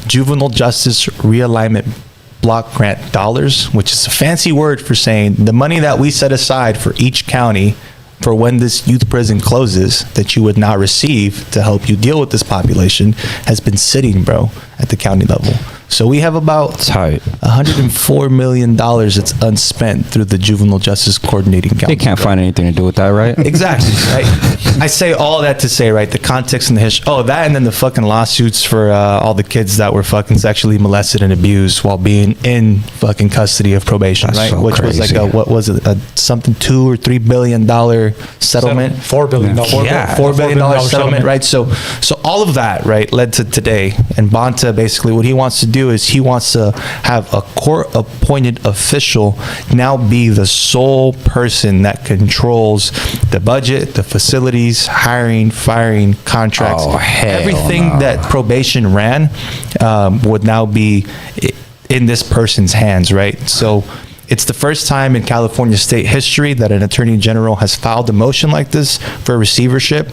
juvenile justice realignment block grant dollars, which is a fancy word for saying the money that we set aside for each county for when this youth prison closes that you would not receive to help you deal with this population has been sitting, bro, at the county level. So we have about $104 million that's unspent through the Juvenile Justice Coordinating Council. They can't find anything to do with that, right? Exactly. Right? I say all that to say, right, the context and the history. Oh, that and then the fucking lawsuits for all the kids that were fucking sexually molested and abused while being in fucking custody of probation, That's right? so Which crazy. was like what was it? Something $2 or $3 billion settlement. $4 billion. $4 billion settlement, right? So all of that, right, led to today. And Bonta, basically, what he wants to do is he wants to have a court-appointed official now be the sole person that controls the budget, the facilities, hiring, firing, contracts, everything that probation ran would now be in this person's hands, right? So it's the first time in California state history that an attorney general has filed a motion like this for receivership.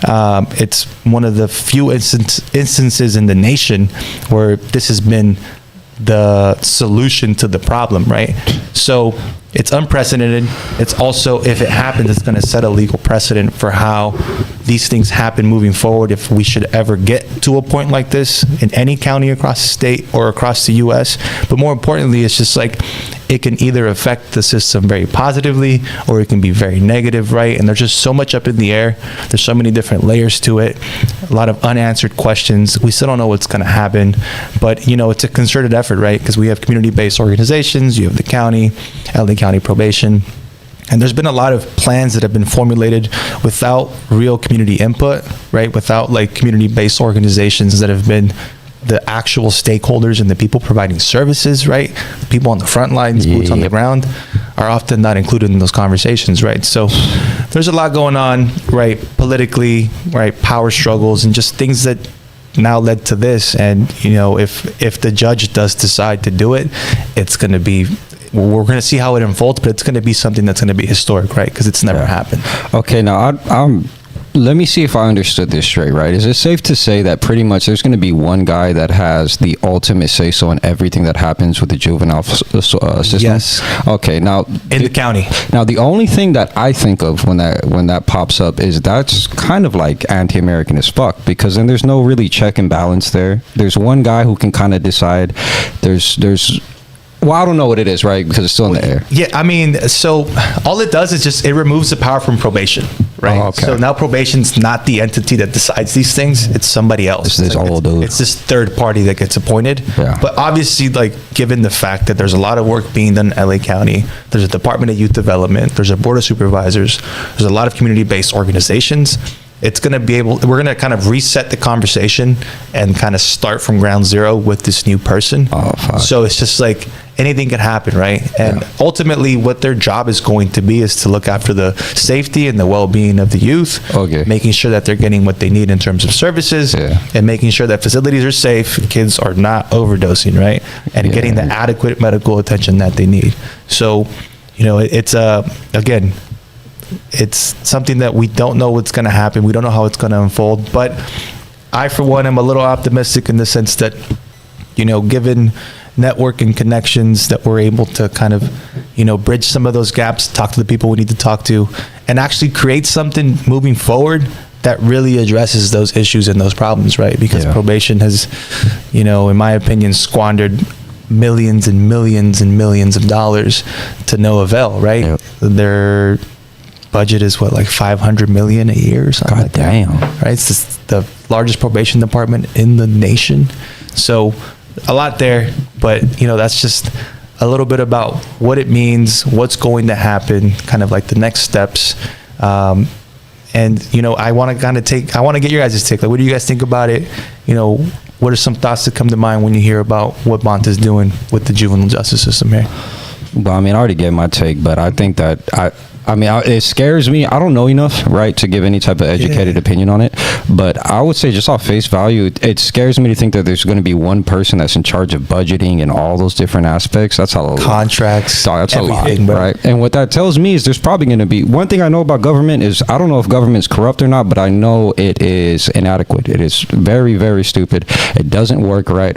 It's one of the few instances in the nation where this has been the solution to the problem, right? So it's unprecedented. It's also, if it happens, it's going to set a legal precedent for how these things happen moving forward if we should ever get to a point like this in any county across the state or across the U.S. But more importantly, it's just like it can either affect the system very positively or it can be very negative, right? And there's just so much up in the air. There's so many different layers to it, a lot of unanswered questions. We still don't know what's going to happen, but you know, it's a concerted effort, right? Because we have community-based organizations, you have the county, LA County Probation, and there's been a lot of plans that have been formulated without real community input, right? Without like community-based organizations that have been the actual stakeholders and the people providing services, right? The people on the front lines, boots on the ground, are often not included in those conversations, right? So there's a lot going on, right? Politically, right? Power struggles and just things that now led to this. And if the judge does decide to do it, it's going to be, we're going to see how it unfolds, but it's going to be something that's going to be historic, right? Because it's never happened. Okay, now let me see if I understood this straight, right? Is it safe to say that pretty much there's going to be one guy that has the ultimate say-so in everything that happens with the juvenile system? Yes. Okay, now In the county. Now, the only thing that I think of when that pops up is that's kind of like anti-American as fuck, because then there's no really check and balance there. There's one guy who can kind of decide. Well, I don't know what it is, right? Because it's still in the air. Yeah, I mean, so all it does is just, it removes the power from probation, right? Oh, okay. So now probation's not the entity that decides these things, it's somebody else. It's this old dude. It's this third party that gets appointed. Yeah. But obviously, like, given the fact that there's a lot of work being done in LA County, there's a Department of Youth Development, there's a Board of Supervisors, there's a lot of community-based organizations. It's going to be we're going to kind of reset the conversation and kind of start from ground zero with this new person. Oh, fuck. So it's just like anything can happen, right? And ultimately what their job is going to be is to look after the safety and the well-being of the youth, making sure that they're getting what they need in terms of services, and making sure that facilities are safe, kids are not overdosing, right? And getting the adequate medical attention that they need. So, it's again, it's something that we don't know what's going to happen. We don't know how it's going to unfold. But I, for one, am a little optimistic in the sense that, given network and connections, that we're able to kind of, bridge some of those gaps, talk to the people we need to talk to, and actually create something moving forward that really addresses those issues and those problems, right? Because probation has, in my opinion, squandered millions and millions and millions of dollars to no avail, right? Yep. Their budget is what, like $500 million a year or something. God like that, damn. right? It's just the largest probation department in the nation. So a lot there, but that's just a little bit about what it means, what's going to happen, kind of like the next steps. And I want to get your guys' take. Like, what do you guys think about it? What are some thoughts that come to mind when you hear about what Bonta's doing with the juvenile justice system here? Well, I mean, I already gave my take, but I think that it scares me. I don't know enough, right, to give any type of educated opinion on it. But I would say, just off face value, it scares me to think that there's going to be one person that's in charge of budgeting and all those different aspects. That's how contracts, that's everything, a lot, right? And what that tells me is there's probably going to be one thing I know about government is I don't know if government's corrupt or not, but I know it is inadequate. It is very, very stupid. It doesn't work right.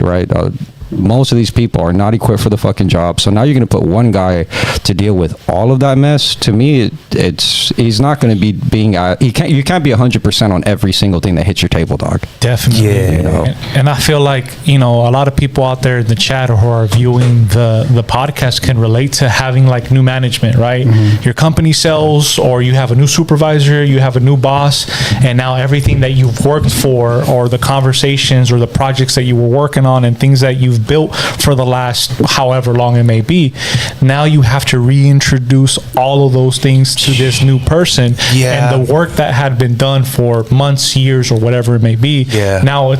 Most of these people are not equipped for the fucking job. So now you're going to put one guy to deal with all of that mess. To me, he's not going to be you can't be 100% on every single thing that hits your table, dog. Definitely. Yeah. And I feel like, a lot of people out there in the chat who are viewing the podcast can relate to having like new management, right? Mm-hmm. Your company sells, or you have a new supervisor, you have a new boss, and now everything that you've worked for, or the conversations or the projects that you were working on and things that you've built for the last however long it may be, now you have to reintroduce all of those things to this new person. And the work that had been done for months, years, or whatever it may be, now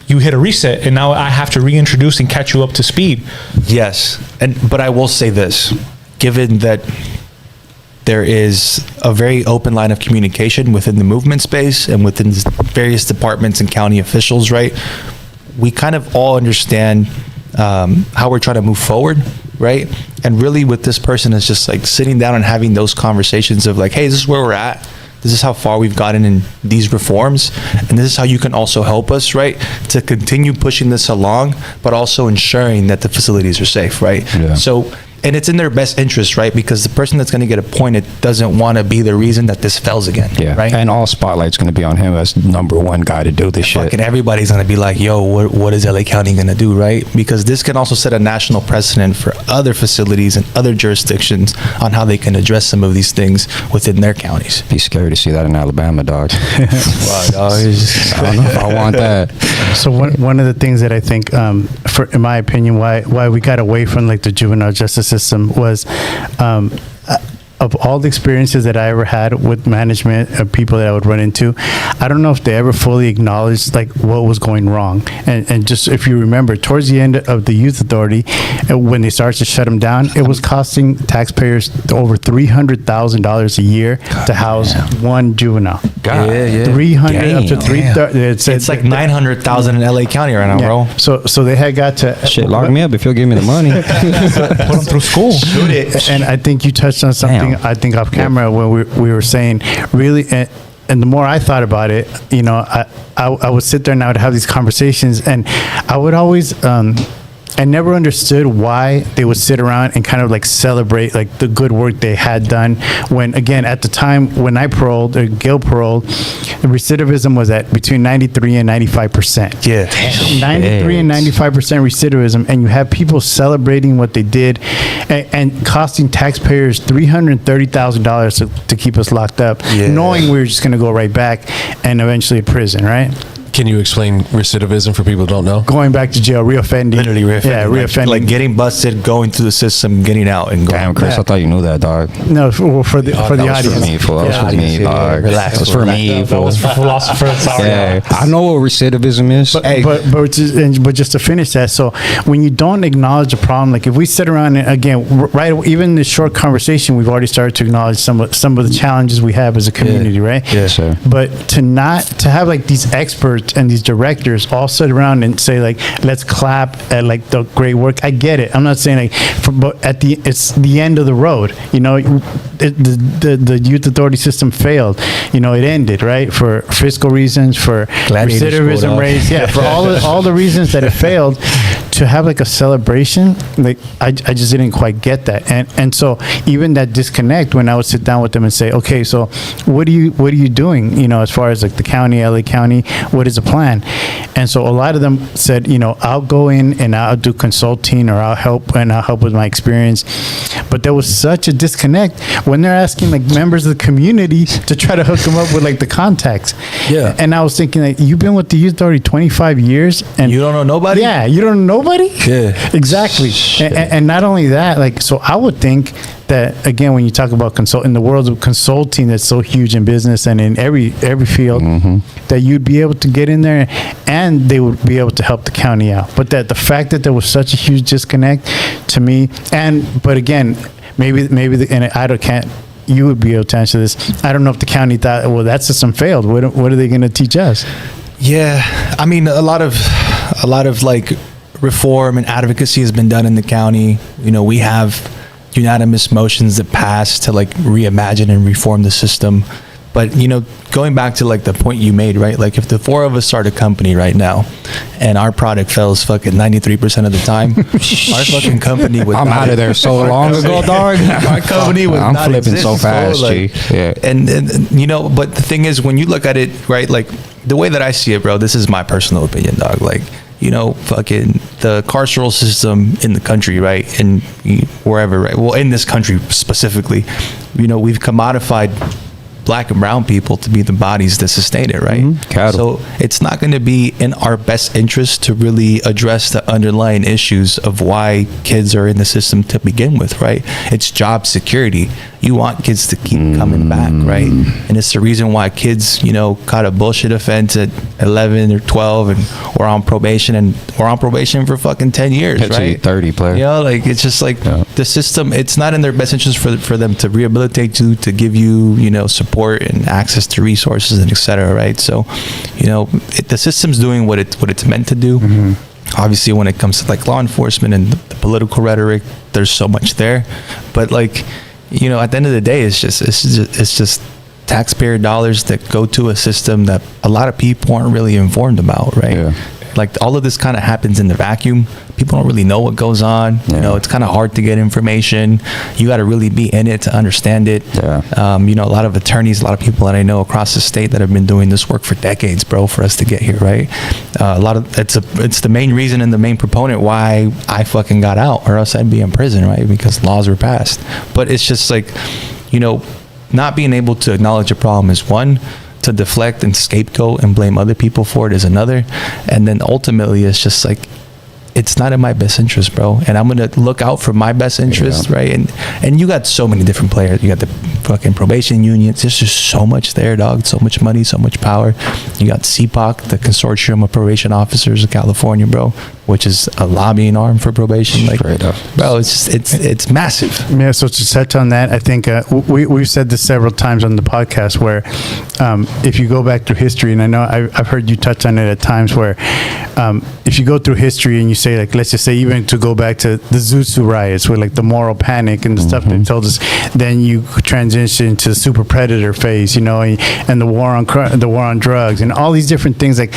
you hit a reset, and now I have to reintroduce and catch you up to speed. Yes. But I will say this, given that there is a very open line of communication within the movement space and within various departments and county officials, right? We kind of all understand how we're trying to move forward, right? And really with this person is just like sitting down and having those conversations of like, hey, this is where we're at. This is how far we've gotten in these reforms. And this is how you can also help us, right? To continue pushing this along, but also ensuring that the facilities are safe, right? Yeah. So, and it's in their best interest, right? Because the person that's going to get appointed doesn't want to be the reason that this fails again, right? And all spotlight's going to be on him as number one guy to do this shit. Fucking everybody's going to be like, yo, what is LA County going to do, right? Because this can also set a national precedent for other facilities and other jurisdictions on how they can address some of these things within their counties. Be scary to see that in Alabama, dog. Wow, dog. I don't know if I want that. So one of the things that I think, in my opinion, why we got away from like the juvenile justice system was, of all the experiences that I ever had with management of people that I would run into, I don't know if they ever fully acknowledged like what was going wrong. And just if you remember, towards the end of the youth authority, when they started to shut them down, it was costing taxpayers over $300,000 a year to house one juvenile. God. Yeah. 300 up to 330. It's like 900,000 in LA County right now, bro. So they had got to Shit, lock me up if you'll give me the money. Put them through school. Shoot it. And I think you touched on something. Damn. I think off camera when we were saying really. And the more I thought about it, you know, I would sit there and I would have these conversations, and I would always. I never understood why they would sit around and kind of like celebrate like the good work they had done when, again, at the time when I paroled or Gil paroled, the recidivism was at between 93 and 95%. Yeah. 93 and 95% recidivism, and you have people celebrating what they did and costing taxpayers $330,000 to keep us locked up, knowing we were just going to go right back and eventually to prison, right? Can you explain recidivism for people who don't know? Going back to jail, reoffending. Literally reoffending. Yeah, reoffending. Like getting busted, going through the system, getting out, and going. Damn, Chris, I thought you knew that, dog. No, for the That was audience. for me, fool. That was for me, dog. Relax. That was for me, That fool. was for philosophers. Yeah, I know what recidivism is. But just to finish that, so when you don't acknowledge a problem, like if we sit around and again, right, even this short conversation, we've already started to acknowledge some of the challenges we have as a community, right? Yes, sir. But to have like these experts and these directors all sit around and say like, let's clap at like the great work. I get it. I'm not saying like, but it's the end of the road. You know, the youth authority system failed. You know, it ended, right, for fiscal reasons, for Gladiators recidivism pulled up. rates, yeah, for all the reasons that it failed. To have like a celebration, like I just didn't quite get that, and so even that disconnect when I would sit down with them and say, okay, so what are you doing, you know, as far as like the county, LA County, what is the plan? And so a lot of them said, you know, I'll go in and I'll do consulting, or I'll help with my experience, but there was such a disconnect when they're asking like members of the community to try to hook them up with like the contacts. Yeah. And I was thinking like, you've been with the youth authority 25 years and You don't know nobody? Yeah, you don't know nobody? Yeah. Exactly. And not only that, like, so I would think that, again, when you talk about in the world of consulting that's so huge in business and in every field, that you'd be able to get in there and they would be able to help the county out. But that the fact that there was such a huge disconnect to me, but again, maybe you would be able to answer this. I don't know if the county thought, well, that system failed. What are they going to teach us? Yeah, I mean, a lot of like reform and advocacy has been done in the county. You know, we have unanimous motions that pass to like reimagine and reform the system. But, you know, going back to like the point you made, right? Like if the four of us start a company right now and our product fails fucking 93% of the time, our fucking company would I'm not- out of there so long ago, dog. Our company would I'm not flipping exist, so bro. fast, Like, G. Yeah. and you know, but the thing is, when you look at it, right, like the way that I see it, bro, this is my personal opinion, dog. Like, you know, fucking the carceral system in the country, right, and wherever, right, well, in this country specifically, you know, we've commodified black and brown people to be the bodies that sustain it, right? Cattle. So it's not going to be in our best interest to really address the underlying issues of why kids are in the system to begin with, right? It's job security. You want kids to keep coming back, right? And it's the reason why kids, you know, caught a bullshit offense at 11 or 12 and we're on probation for fucking 10 years, Hit you right? 30, player. You know, like it's just like the system, it's not in their best interest for them to rehabilitate you, to give you, you know, support and access to resources and et cetera, right? So, you know, the system's doing what it's meant to do. Obviously, when it comes to like law enforcement and the political rhetoric, there's so much there. But like, you know, at the end of the day, it's just taxpayer dollars that go to a system that a lot of people aren't really informed about, right? Yeah. Like all of this kind of happens in the vacuum. People don't really know what goes on. You know, it's kind of hard to get information. You got to really be in it to understand it. Yeah. You know, a lot of attorneys, a lot of people that I know across the state that have been doing this work for decades, bro, for us to get here, right? It's the main reason and the main proponent why I fucking got out, or else I'd be in prison, right? Because laws were passed. But it's just like, you know, not being able to acknowledge a problem is one. To deflect and scapegoat and blame other people for it is another. And then ultimately it's just like, it's not in my best interest, bro. And I'm gonna look out for my best interest, right? And you got so many different players. You got the fucking probation unions. There's just so much there, dog. So much money, so much power. You got CPOC, the Consortium of Probation Officers of California, bro, which is a lobbying arm for probation. Like, bro, it's massive. Yeah. So to touch on that, I think we've said this several times on the podcast where if you go back through history, and I know I've heard you touch on it at times, where if you go through history and you say, like, let's just say even to go back to the Zootsu riots with like the moral panic and the stuff they told us, then you transition to super predator phase, you know, and the war on drugs and all these different things. Like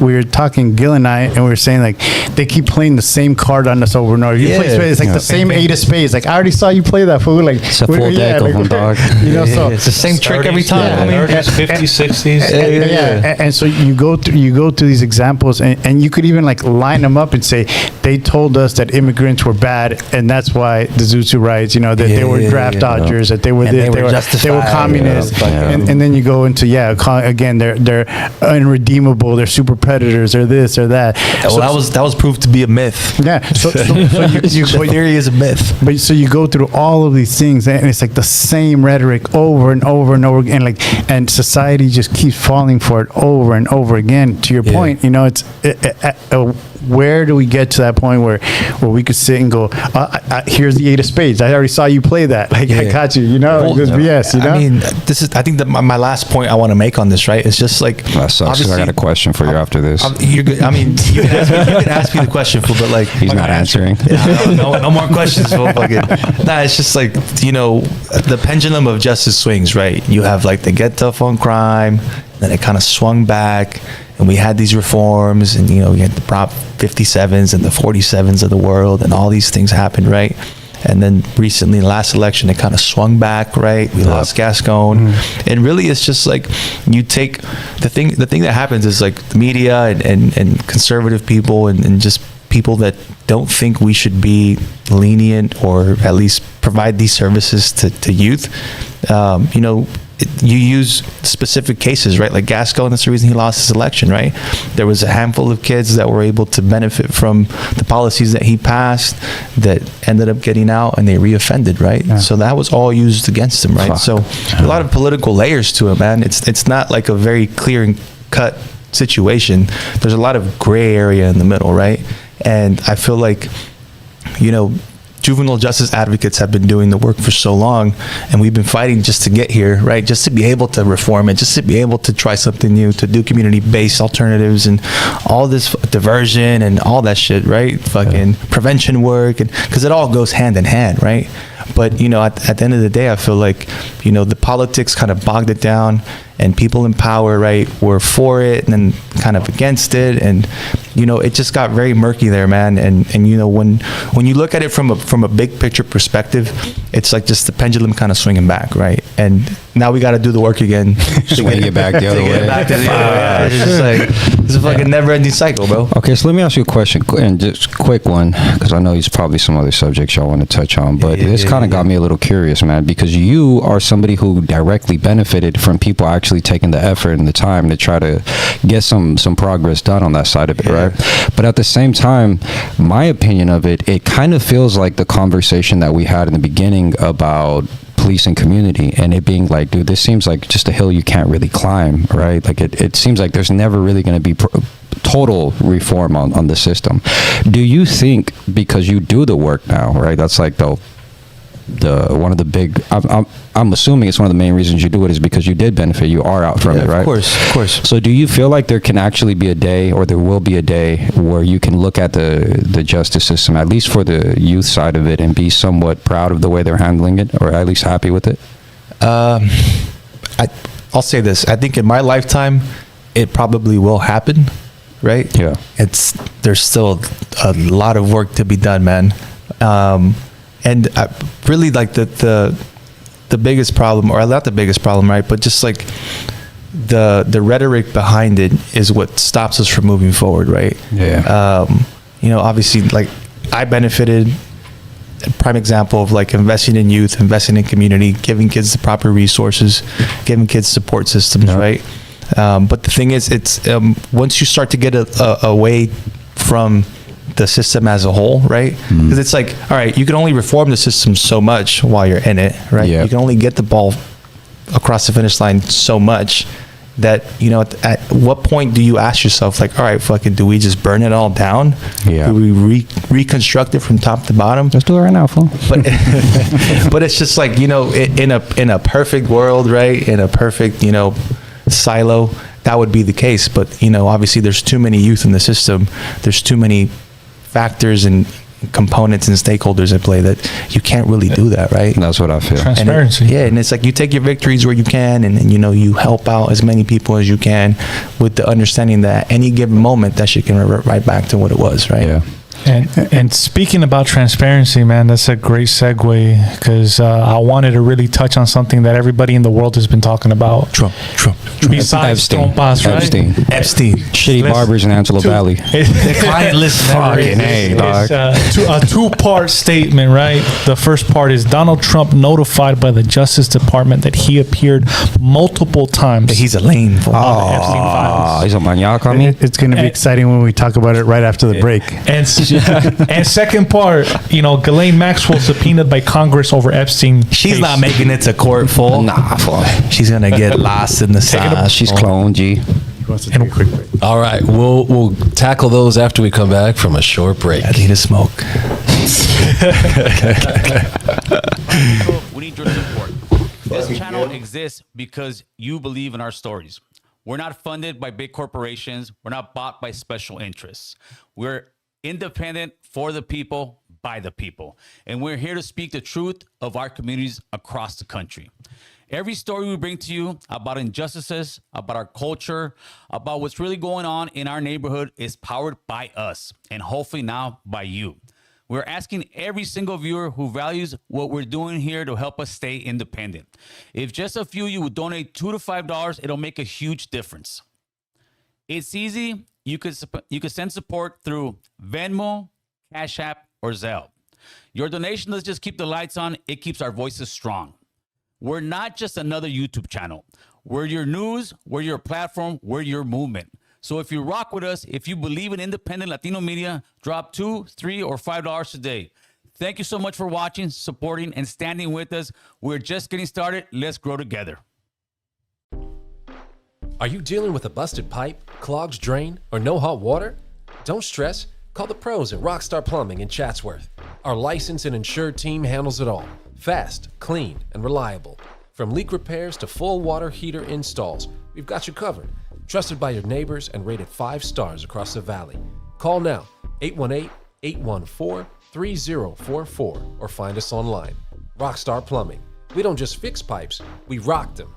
we were talking, Gil and I, and we were saying, like, they keep playing the same card on us over and over. You play spades, it's like the same 8 of spades. Like, I already saw you play that, fool. Like, it's a full deck of them, dog. You know, so it's the same trick every time. Yeah, I mean, 30s, 50s, 60s. and so you go through these examples, and you could even like line them up and say they told us that immigrants were bad, and that's why the Zootsu riots. You know, that they were draft dodgers, that they were And this, they were communists, and then you go into again they're unredeemable, they're super predators, they're this or that. Well, that was proved to be a myth. Yeah. So The theory is a myth. But so you go through all of these things, and it's like the same rhetoric over and over and over again, and society just keeps falling for it over and over again. To your point, you know, where do we get to that point where we could sit and go, here's the 8 of spades. I already saw you play that. Like, I got you. You know, Well, this BS. You know. I mean, I think that my last point I want to make on this, right? It's just like, That sucks. 'Cause I got a question for you after this. You're good. I mean, you can ask me the question, but like, He's not answering. no more questions. Nah, it's just like, you know, the pendulum of justice swings, right? You have like the get tough on crime, then it kind of swung back, and we had these reforms, and you know, we had the Prop 57s and the 47s of the world, and all these things happened, right? And then recently, last election, it kind of swung back, right? We lost Gascon, and really, it's just like you take the thing that happens is like the media and conservative people and just people that don't think we should be lenient or at least provide these services to youth. You know, you use specific cases, right? Like Gascon, that's the reason he lost his election, right? There was a handful of kids that were able to benefit from the policies that he passed that ended up getting out, and they reoffended, right? Yeah. So that was all used against him, right? Fuck. So a lot of political layers to it, man. It's not like a very clear and cut situation. There's a lot of gray area in the middle, right? And I feel like, you know, juvenile justice advocates have been doing the work for so long, and we've been fighting just to get here, right? Just to be able to reform it, just to be able to try something new, to do community-based alternatives and all this diversion and all that shit, right? Fucking prevention work, and because it all goes hand in hand, right? But, you know, at the end of the day, I feel like, you know, the politics kind of bogged it down, and people in power, right, were for it and then kind of against it, and you know, it just got very murky there, man. And you know, when you look at it from a big picture perspective, it's like just the pendulum kind of swinging back, right? And now we got to do the work again, swing it back the other way. It's just like it's a fucking never-ending cycle, bro. Okay, so let me ask you a question, and just a quick one, because I know there's probably some other subjects y'all want to touch on, but this kind of got me a little curious, man, because you are somebody who directly benefited from people actually taking the effort and the time to try to get some progress done on that side of it, right? But at the same time, my opinion of it kind of feels like the conversation that we had in the beginning about police and community, and it being like, dude, this seems like just a hill you can't really climb, right? Like it seems like there's never really going to be total reform on the system. Do you think, because you do the work now, right? That's like the one of the big, I'm assuming it's one of the main reasons you do it is because you did benefit, you are out from it, right? Of course. So do you feel like there can actually be a day, or there will be a day, where you can look at the justice system, at least for the youth side of it, and be somewhat proud of the way they're handling it, or at least happy with it? I'll say this. I think in my lifetime, it probably will happen, right? Yeah. There's still a lot of work to be done, man. And really, like the biggest problem, or not the biggest problem, right? But just like the rhetoric behind it is what stops us from moving forward, right? Yeah. You know, obviously, like I benefited. A prime example of like investing in youth, investing in community, giving kids the proper resources, giving kids support systems, right? But the thing is, it's once you start to get away from the system as a whole, right? Because it's like, all right, you can only reform the system so much while you're in it, right? Yeah. You can only get the ball across the finish line so much that, you know, at what point do you ask yourself, like, all right, fucking, do we just burn it all down? Yeah. Do we reconstruct it from top to bottom? Let's do it right now, fool. But but it's just like, you know, in a perfect world, right? In a perfect, you know, silo, that would be the case. But, you know, obviously there's too many youth in the system. There's too many factors and components and stakeholders at play that you can't really do that, right? That's what I feel. Transparency. And it's like you take your victories where you can, and you know, you help out as many people as you can with the understanding that at any given moment that shit can revert right back to what it was, right? Yeah. And speaking about transparency, man, that's a great segue because I wanted to really touch on something that everybody in the world has been talking about. Trump. Besides Trumpas, right? Epstein. Shitty Let's- barbers in Antelope Valley. The client list never Fucking A, dog. It's a two-part statement, right? The first part is Donald Trump notified by the Justice Department that he appeared multiple times. He's a lame. on the Epstein Oh, files. he's a maniac on me. It's going to be exciting when we talk about it right after the break. And second part, you know, Ghislaine Maxwell subpoenaed by Congress over Epstein. She's case. not making it to court full. Nah, fool. She's gonna get lost in the sauce. She's clone, G. He wants to take a quick break. All right, we'll tackle those after we come back from a short break. I need a smoke. We need your support. This channel exists because you believe in our stories. We're not funded by big corporations. We're not bought by special interests. We're independent, for the people, by the people. And we're here to speak the truth of our communities across the country. Every story we bring to you about injustices, about our culture, about what's really going on in our neighborhood is powered by us, and hopefully now by you. We're asking every single viewer who values what we're doing here to help us stay independent. If just a few of you would donate $2 to $5, it'll make a huge difference. It's easy. You could send support through Venmo, Cash App, or Zelle. Your donation doesn't just keep the lights on, it keeps our voices strong. We're not just another YouTube channel. We're your news, we're your platform, we're your movement. So if you rock with us, if you believe in independent Latino media, drop $2, $3, or $5 today. Thank you so much for watching, supporting, and standing with us. We're just getting started. Let's grow together. Are you dealing with a busted pipe, clogged drain, or no hot water? Don't stress. Call the pros at Rockstar Plumbing in Chatsworth. Our licensed and insured team handles it all. Fast, clean, and reliable. From leak repairs to full water heater installs, we've got you covered. Trusted by your neighbors and rated 5 stars across the valley. Call now, 818-814-3044, or find us online. Rockstar Plumbing. We don't just fix pipes, we rock them.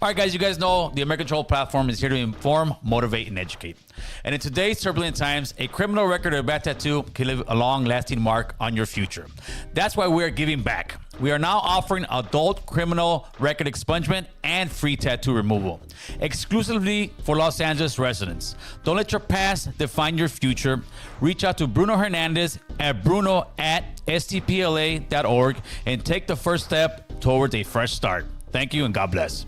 All right, guys, you guys know the American CHOLO platform is here to inform, motivate, and educate. And in today's turbulent times, a criminal record or a bad tattoo can leave a long-lasting mark on your future. That's why we're giving back. We are now offering adult criminal record expungement and free tattoo removal, exclusively for Los Angeles residents. Don't let your past define your future. Reach out to Bruno Hernandez at bruno@stpla.org and take the first step towards a fresh start. Thank you and God bless.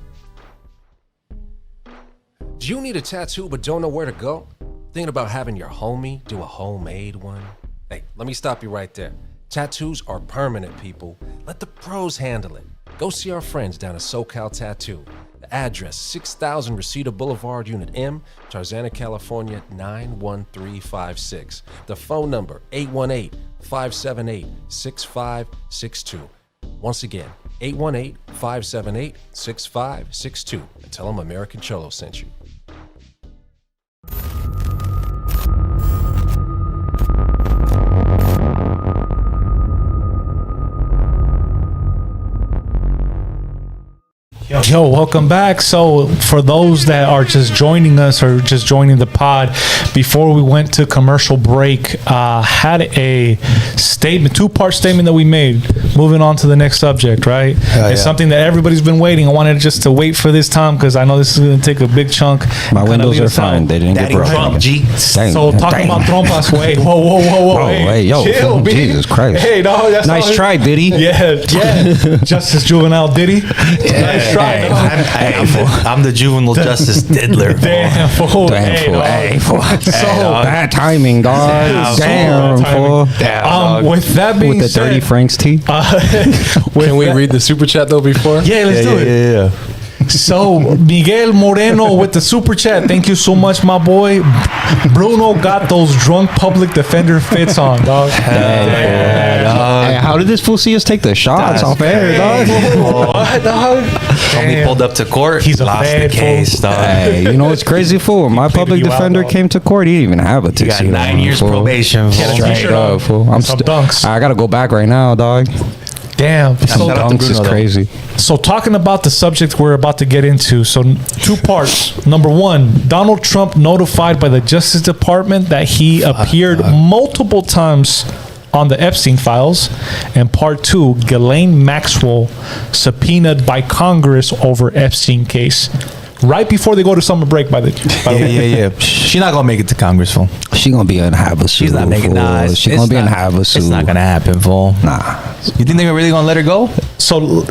Do you need a tattoo but don't know where to go? Thinking about having your homie do a homemade one? Hey, let me stop you right there. Tattoos are permanent, people. Let the pros handle it. Go see our friends down at SoCal Tattoo. The address, 6000 Reseda Boulevard, Unit M, Tarzana, California, 91356. The phone number, 818-578-6562. Once again, 818-578-6562. And tell them American CHOLO sent you. Yo, welcome back. So for those that are just joining us or just joining the pod, before we went to commercial break, had a statement, 2-part statement that we made. Moving on to the next subject, right? It's something that everybody's been waiting. I wanted just to wait for this time because I know this is going to take a big chunk. My windows are fine. They didn't get broken. Trump, G. Dang, So talking dang. about trompas, wait, whoa, Bro, hey, yo, chill, B. Jesus Christ. Hey, no, that's Nice all- try, Diddy. Yeah. Justice Juvenile Diddy. Nice try. I'm the juvenile justice diddler. Damn, fool. Damn, Hey, fool. dog. Hey, fool. So Bad timing, dog. Damn, fool. with that being With the said, dirty Franks tea. Can we read the super chat though before? Yeah, let's do it. Yeah. So Miguel Moreno with the super chat. Thank you so much, my boy. Bruno got those drunk public defender fits on, dog. Hey, how did this fool see us take the shots That's off air, dog? What, dog? Homie pulled up to court. He's a lost the bad fool. case, dog. Hey, you know what's crazy, fool? When my pleaded public you out, defender dog. came to court, he didn't even have a You got tuxedo 9 on, years fool. probation. Get a fool. t-shirt Straight on. up, fool. I'm Some st- dunks. I gotta go back right now, dog. Damn. Shout out to Dunks is Bruno, though. crazy. So talking about the subject we're about to get into, so 2 parts. Number 1, Donald Trump notified by the Justice Department that he appeared multiple times on the Epstein files. And part 2, Ghislaine Maxwell subpoenaed by Congress over Epstein case. Right before they go to summer break, by the way. Yeah. She's not gonna make it to Congress, fool. She gonna be in Havasu. She's not making fool. nah. She gonna be in Havasu. Havasu. It's not gonna happen, fool. Nah. You think they're really gonna let her go? So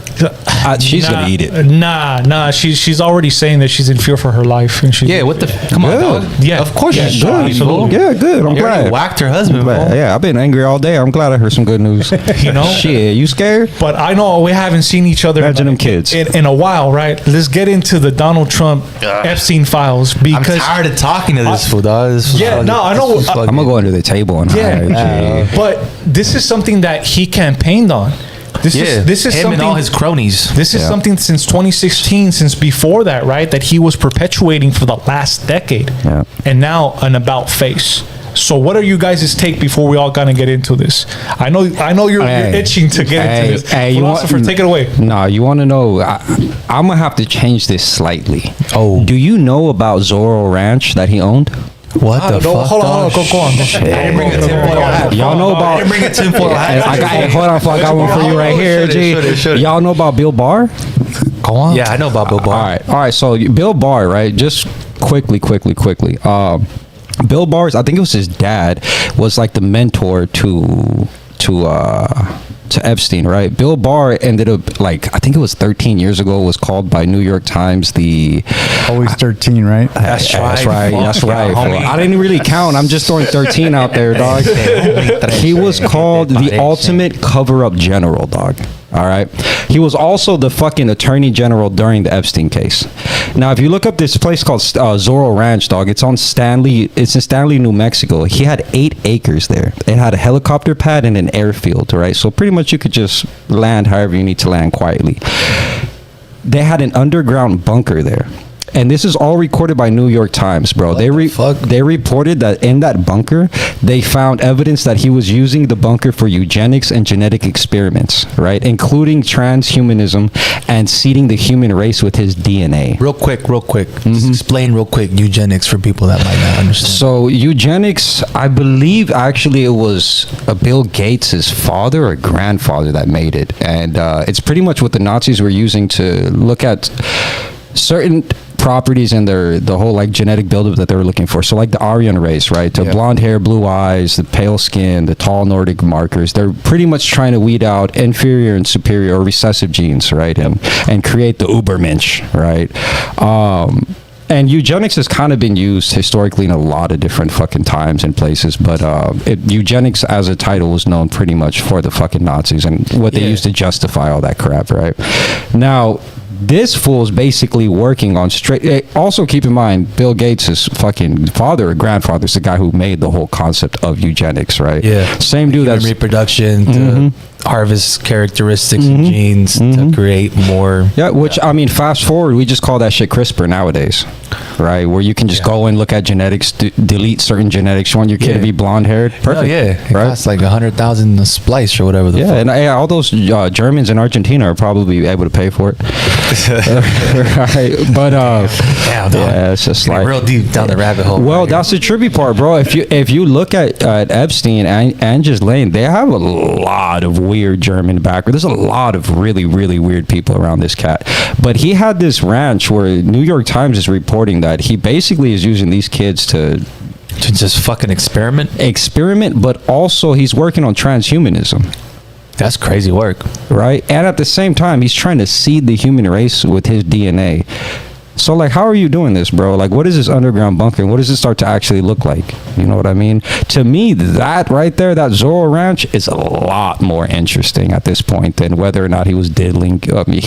She's gonna eat it. Nah. She's already saying that she's in fear for her life, and she. Yeah. What the? Come on, Good. dog. Yeah. Of course Yeah, she's sure, trying, absolutely. fool. Yeah, good. I'm You already glad. whacked her husband, Glad. fool. Yeah, I've been angry all day. I'm glad I heard some good news. You know? Shit, you scared? But I know we haven't seen each other Imagine them kids. in a while, right? Let's get into the Donald Trump Epstein files I'm because tired of talking to this fool, dog. This Yeah, fucking- no, I know. this is I'm gonna go under the table and hide. yeah, but this is something that he campaigned on. This is him something. and all his cronies. This is Yeah. something since 2016, since before that, right? That he was perpetuating for the last decade, Yeah. and now an about face. So, what are you guys' take before we all gonna get into this? I know you're Hey. itching to get into this. you Philosopher, take it away. No, you want to know? I'm gonna have to change this slightly. Oh. Do you know about Zorro Ranch that he owned? What the fuck? Hold on, go on. Y'all know about? I didn't bring a tinfoil hat. I got. Hey, hold on, I got one for you right here, G. Y'all know about Bill Barr? Go on. Yeah, I know about Bill Barr. All right. So Bill Barr, right? Just quickly. Bill Barr's, I think it was his dad, was like the mentor to Epstein, right? Bill Barr ended up, like, I think it was 13 years ago, was called by New York Times the... Always 13, right? That's right. homie. I didn't really count. I'm just throwing 13 out there, dog. He was called the ultimate cover-up general, dog. All right. He was also the fucking attorney general during the Epstein case. Now, if you look up this place called Zorro Ranch, dog, it's in Stanley, New Mexico. He had 8 acres there. It had a helicopter pad and an airfield, right? So pretty much you could just land however you need to land quietly. They had an underground bunker there. And this is all recorded by New York Times, bro. They reported that in that bunker, they found evidence that he was using the bunker for eugenics and genetic experiments, right? Including transhumanism and seeding the human race with his DNA. Real quick. Just explain real quick eugenics for people that might not understand. So eugenics, I believe actually it was Bill Gates' father or grandfather that made it. And it's pretty much what the Nazis were using to look at certain properties in the whole like genetic buildup that they were looking for. So like the Aryan race, right? The blonde hair, blue eyes, the pale skin, the tall Nordic markers. They're pretty much trying to weed out inferior and superior or recessive genes, right? And create the Ubermensch, right? And eugenics has kind of been used historically in a lot of different fucking times and places, but eugenics as a title was known pretty much for the fucking Nazis and what they used to justify all that crap, right? Now, this fool is basically working on straight. Also, keep in mind, Bill Gates' fucking father or grandfather is the guy who made the whole concept of eugenics, right? Yeah. Same dude Human that's reproduction to harvest characteristics and genes to create more. yeah. Which I mean, fast forward, we just call that shit CRISPR nowadays, right? Where you can just go and look at genetics, delete certain genetics. You want your kid to be blonde haired, perfect. Oh, yeah. It right. costs like 100,000 a splice or whatever the Yeah, fuck. and all those Germans in Argentina are probably able to pay for it. Right? But Damn, dog. yeah, it's just Like like real deep down the rabbit hole. Well, right here. that's the trippy part, bro. If you look at Epstein and Ghislaine, they have a lot of weird German background. There's a lot of really, really weird people around this cat. But he had this ranch where New York Times is reporting that he basically is using these kids to to just fucking experiment. experiment, but also he's working on transhumanism. That's crazy work. right? And at the same time, he's trying to seed the human race with his DNA. So, like, how are you doing this, bro? Like, what is this underground bunker? What does it start to actually look like? You know what I mean? To me, that right there, that Zorro Ranch, is a lot more interesting at this point than whether or not he was diddling. I mean,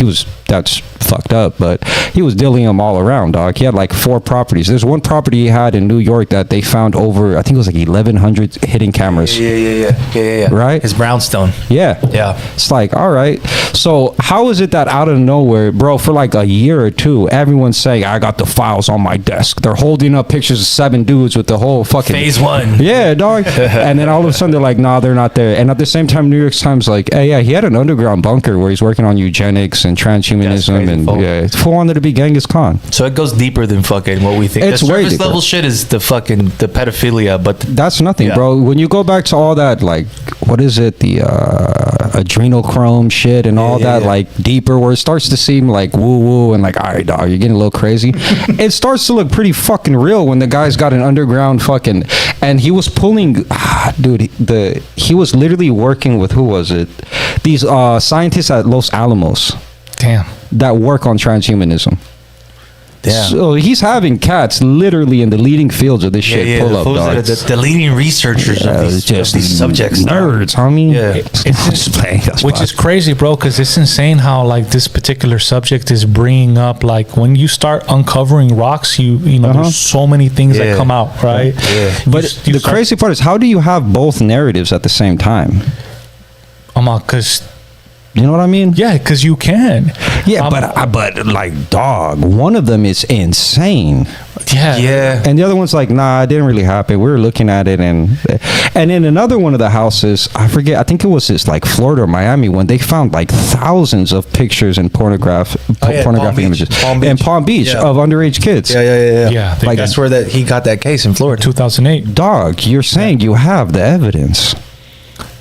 that's fucked up, but he was diddling them all around, dog. He had like 4 properties. There's one property he had in New York that they found over, I think it was like 1,100 hidden cameras. Yeah. Right? His brownstone. Yeah. Yeah. It's like, all right. So how is it that out of nowhere, bro, for like a year or two, everyone's saying, I got the files on my desk. They're holding up pictures of 7 dudes with the whole fucking Phase 1. Yeah, dog. And then all of a sudden they're like, nah, they're not there. And at the same time, New York Times like, hey, yeah, he had an underground bunker where he's working on eugenics and transhumanism, and it's full on to be Genghis Khan. So it goes deeper than fucking what we think. It's the way surface deeper. level shit is the pedophilia, but That's nothing, Yeah. bro. When you go back to all that, like, what is it, the adrenochrome shit and all that, like, deeper, where it starts to seem like woo-woo and like, all right, dog, you're getting a little crazy. It starts to look pretty fucking real when the guy's got an underground fucking, and he was pulling, dude, he was literally working with, who was it? These scientists at Los Alamos Damn. that work on transhumanism. Damn. So he's having cats literally in the leading fields of this shit pull up, dog. the leading researchers of these subjects. nerds, homie. Yeah. It's just, which is crazy, bro, because it's insane how like this particular subject is bringing up, like, when you start uncovering rocks, you know, there's so many things that come out, right? Yeah. But the crazy part is, how do you have both narratives at the same time? Because You know what I mean? yeah, because you can. Yeah, but like, dog, one of them is insane, Yeah. and the other one's like, nah, it didn't really happen. We were looking at it, and in another one of the houses, I forget, I think it was this like Florida or Miami one, they found like thousands of pictures and pornographic images in Palm Beach of underage kids. Yeah, Like, That's where he got that case in Florida. 2008. Dog, you're saying you have the evidence.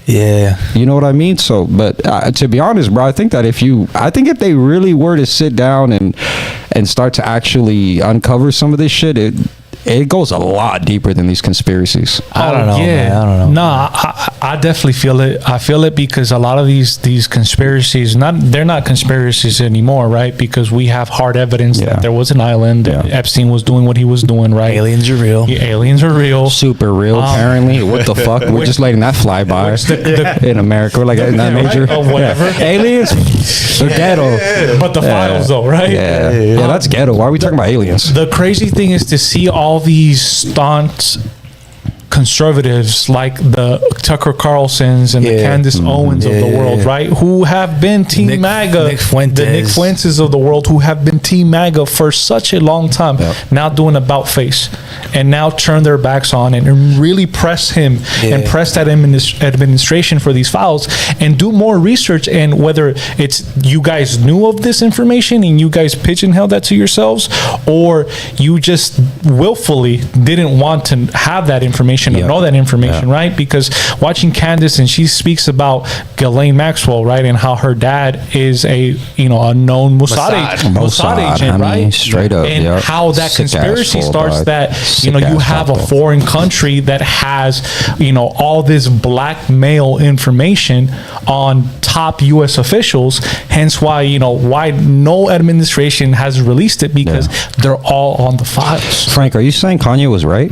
Yeah. You know what I mean? So, but to be honest, bro, I think if they really were to sit down and start to actually uncover some of this shit, it goes a lot deeper than these conspiracies. I don't know, man. I don't know. No, I definitely feel it. I feel it because a lot of these conspiracies, they're not conspiracies anymore, right? Because we have hard evidence that there was an island, that Epstein was doing what he was doing, right? Aliens are real. Yeah, aliens are real. Super real, apparently. What the fuck? We're just letting that fly by in America. We're like, isn't that major? Right? Or whatever. Yeah. Aliens? They're ghetto. But the files, though, right? Yeah, that's ghetto. Why are we talking about aliens? The crazy thing is to see all these staunch conservatives like the Tucker Carlsons and the Candace Owens of the world, right? Who have been Team MAGA, the Nick Fuentes of the world, who have been Team MAGA for such a long time, now doing about face, and now turn their backs on and really press him and press that administration for these files and do more research. And whether it's you guys knew of this information and you guys pigeonholed that to yourselves, or you just willfully didn't want to have that information or know that information, right? Because watching Candace, and she speaks about Ghislaine Maxwell, right, and how her dad is a known Mossad agent, right? Straight up, and how that Sick conspiracy asshole, starts dog. that Sick you have a asshole. foreign country that has all this blackmail information on top U.S. officials. Hence why why no administration has released it, because they're all on the files. Frank, are you saying Kanye was right?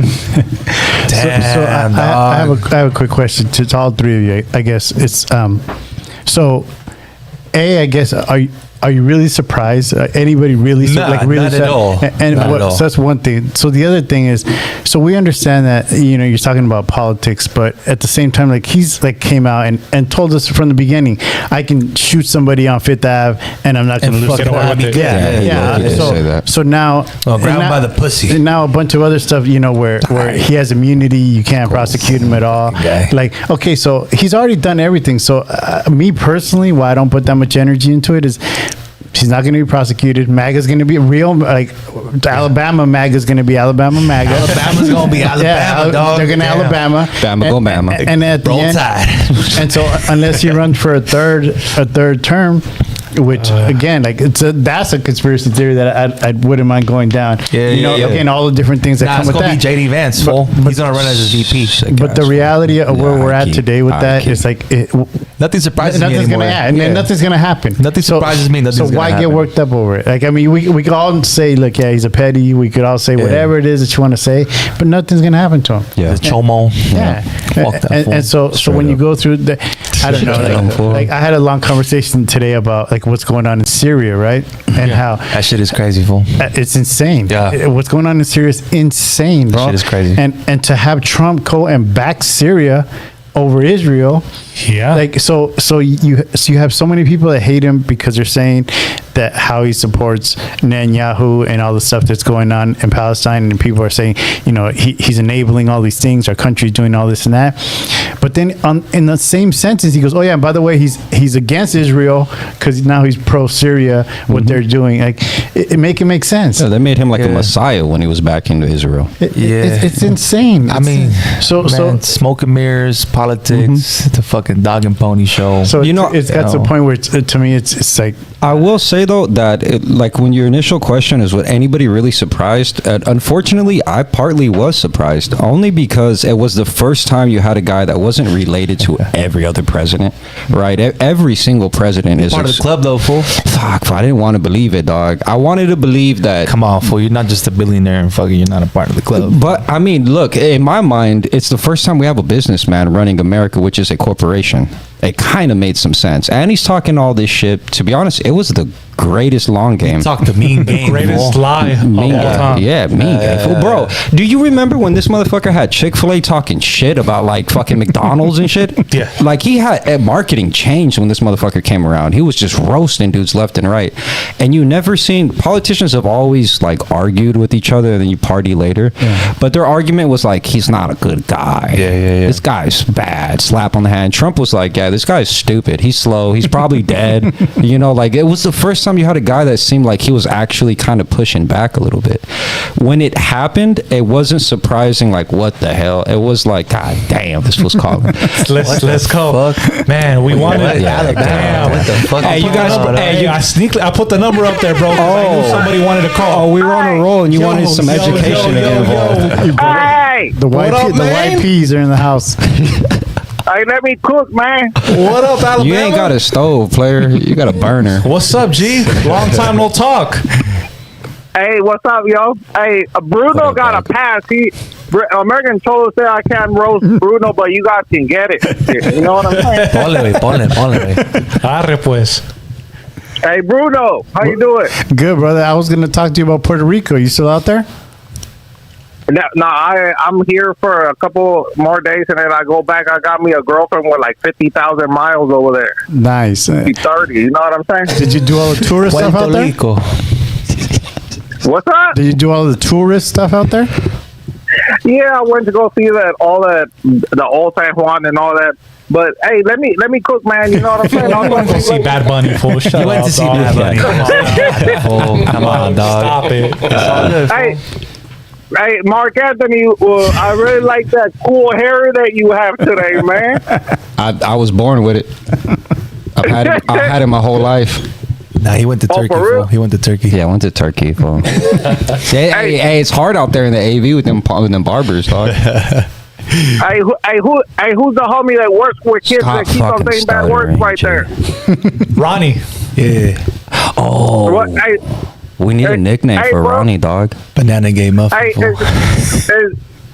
So I have a quick question to all three of you. I guess it's so I guess are you really surprised? Anybody really really not at all. And Not at all. so that's one thing. So the other thing is, so we understand that you're talking about politics, but at the same time, like, he's like came out and told us from the beginning, I can shoot somebody on Fifth Ave and I'm not going to lose fucking it. away with it. Yeah, he did say that. So now, Well, grab and him by now- the pussy. and now a bunch of other stuff, where he has immunity, you can't prosecute him at all. guy. Like, okay, so he's already done everything. So me personally, why I don't put that much energy into it is, he's not going to be prosecuted. MAGA's going to be real, like, Alabama MAGA's going to be Alabama MAGA. Alabama's gonna be Alabama, dog. They're going to Damn. Alabama. Bama go Bama. And at the Roll end, Tide. and so unless he runs for a third term, which again, like that's a conspiracy theory that I wouldn't mind going down. Yeah, again, all the different things that come it's with gonna that. be JD Vance, fool. He's gonna run as his VP. But the reality of where we're at today with that is like Nothing surprises me nothing's anymore. gonna happen. Yeah. Nothing's gonna happen. Nothing surprises me. Nothing's So gonna why get happen. worked up over it? Like I mean, we could all say, look, yeah, he's a petty. We could all say whatever it is that you want to say, but nothing's gonna happen to him. Yeah. The Chomo. Yeah, Fuck that fool. and so when you go through the, I don't know, like I had a long conversation today about like what's going on in Syria, right? And how That shit is crazy, fool. it's insane. Yeah. What's going on in Syria is insane, bro. shit is crazy. And to have Trump go and back Syria over Israel. Yeah. Like so you have so many people that hate him because they're saying that how he supports Netanyahu and all the stuff that's going on in Palestine, and people are saying, you know, he's enabling all these things, our country's doing all this and that. But then in the same sentence he goes, oh yeah, and by the way, he's against Israel because now he's pro Syria, what they're doing. Like it make sense. Yeah, they made him like a messiah when he was back into Israel. It's insane. I mean, so smoke and mirrors, politics, the fucking dog and pony show. So You know- it's got to the point where to me it's like I will say though that like when your initial question is, was anybody really surprised? Unfortunately, I partly was surprised, only because it was the first time you had a guy that wasn't related to every other president, right? Every single president is Part of the club, though, fool. Fuck, I didn't want to believe it, dog. I wanted to believe that. Come on, fool. You're not just a billionaire and fucking you're not a part of the club. But I mean, look, in my mind, it's the first time we have a businessman running America, which is a corporation. It kind of made some sense. And he's talking all this shit. To be honest, it was the greatest long game. Talk the mean game, Greatest fool. lie of all Mean game. time. Yeah, mean game. Fool, bro, do you remember when this motherfucker had Chick-fil-A talking shit about like fucking McDonald's and shit? Yeah. Like he had marketing changed when this motherfucker came around. He was just roasting dudes left and right. And you never seen, politicians have always like argued with each other and then you party later. Yeah. But their argument was like, he's not a good guy. Yeah. This guy's bad. Slap on the hand. Trump was like, yeah, this guy's stupid. He's slow. He's probably dead. You know, like it was the first time you had a guy that seemed like he was actually kind of pushing back a little bit. When it happened, it wasn't surprising. Like, what the hell? It was like, God damn, this was calling. Let's go, man. We wanted. Yeah, Damn. What the fuck? Hey, you guys. Hey, I put the number up there, bro. 'cause I knew somebody wanted to call. Oh, we were on a roll, and you wanted some education to get involved. Hey, the white peas are in the house. hey, let me cook, man. What up, Alabama? You ain't got a stove, player. You got a burner. What's up, G? Long time no talk. Hey, what's up, yo? Hey, Bruno got a pass. American Cholo said I can't roast Bruno, but you guys can get it. You know what I'm saying? Ponle. Arre, pues. Hey, Bruno, how you doing? Good, brother. I was going to talk to you about Puerto Rico. You still out there? No, I'm here for a couple more days, and then I go back. I got me a girlfriend with like 50,000 miles over there. Nice. 30, you know what I'm saying? Did you do all the tourist stuff out there? What's up? Did you do all the tourist stuff out there? Yeah, I went to go see the old San Juan and all that. But hey, let me cook, man. You know what I'm saying? I went to see Bad Bunny, fool. Shut You went up, to see dog. Bad Bunny. Come on, dog. Stop it. Hey, Mark Anthony, I really like that cool hair that you have today, man. I was born with it. I've had it my whole life. Nah, he went to Turkey, for real? fool. He went to Turkey. Yeah, I went to Turkey. Fool. hey, it's hard out there in the AV with them barbers, dog. Hey, who's the homie that works with kids Stop that keeps on saying bad words right there? Ronnie. Yeah. Oh, What, hey, we need a nickname hey, for bro. Ronnie, dog. Banana game muffin. hey, fool.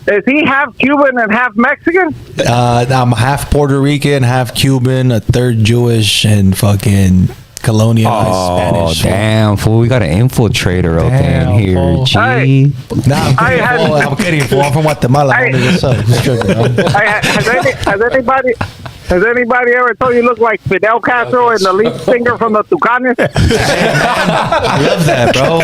is he half Cuban and half Mexican? I'm half Puerto Rican, half Cuban, a third Jewish, and fucking colonialized Oh, Spanish. fool. damn, fool. We got an infiltrator out there Damn, in here. fool. G. Hey. Nah, I'm kidding, had- fool. I'm kidding, fool. I'm from Guatemala. Hey. Homie, what's up? Just joking, man. Has anybody ever told you look like Fidel Castro and the lead singer from the Tucanes? I love that, bro.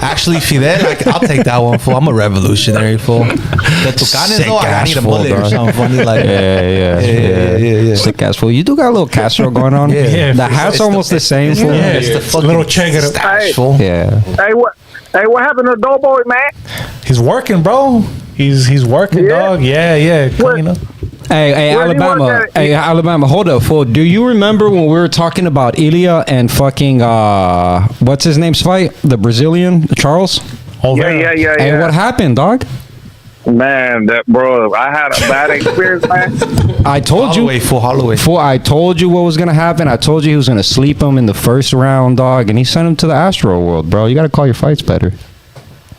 Actually, Fidel, I'll take that one, fool. I'm a revolutionary, fool. The Tucanes, Sick though, I ass need a fool, bullet or dog. something funny like that. Yeah. Sick ass fool. You do got a little Castro going on. Yeah. The hat's almost the same, fool. Yeah, It's the it's a fucking little checker. stash, fool. Yeah. Hey, what happened to Doughboy, man? He's working, bro. He's working, Yeah? dog. Yeah. What? Clean up. Hey, Where do you Alabama. work at? Hey, Alabama. Hold up, fool. Do you remember when we were talking about Ilya and fucking what's his name's fight? The Brazilian Charles. Yeah. Hey, what happened, dog? Man, bro, I had a bad experience, man. I told you. Holloway, full Holloway. Fool, I told you what was gonna happen. I told you he was gonna sleep him in the first round, dog, and he sent him to the Astro World, bro. You gotta call your fights better.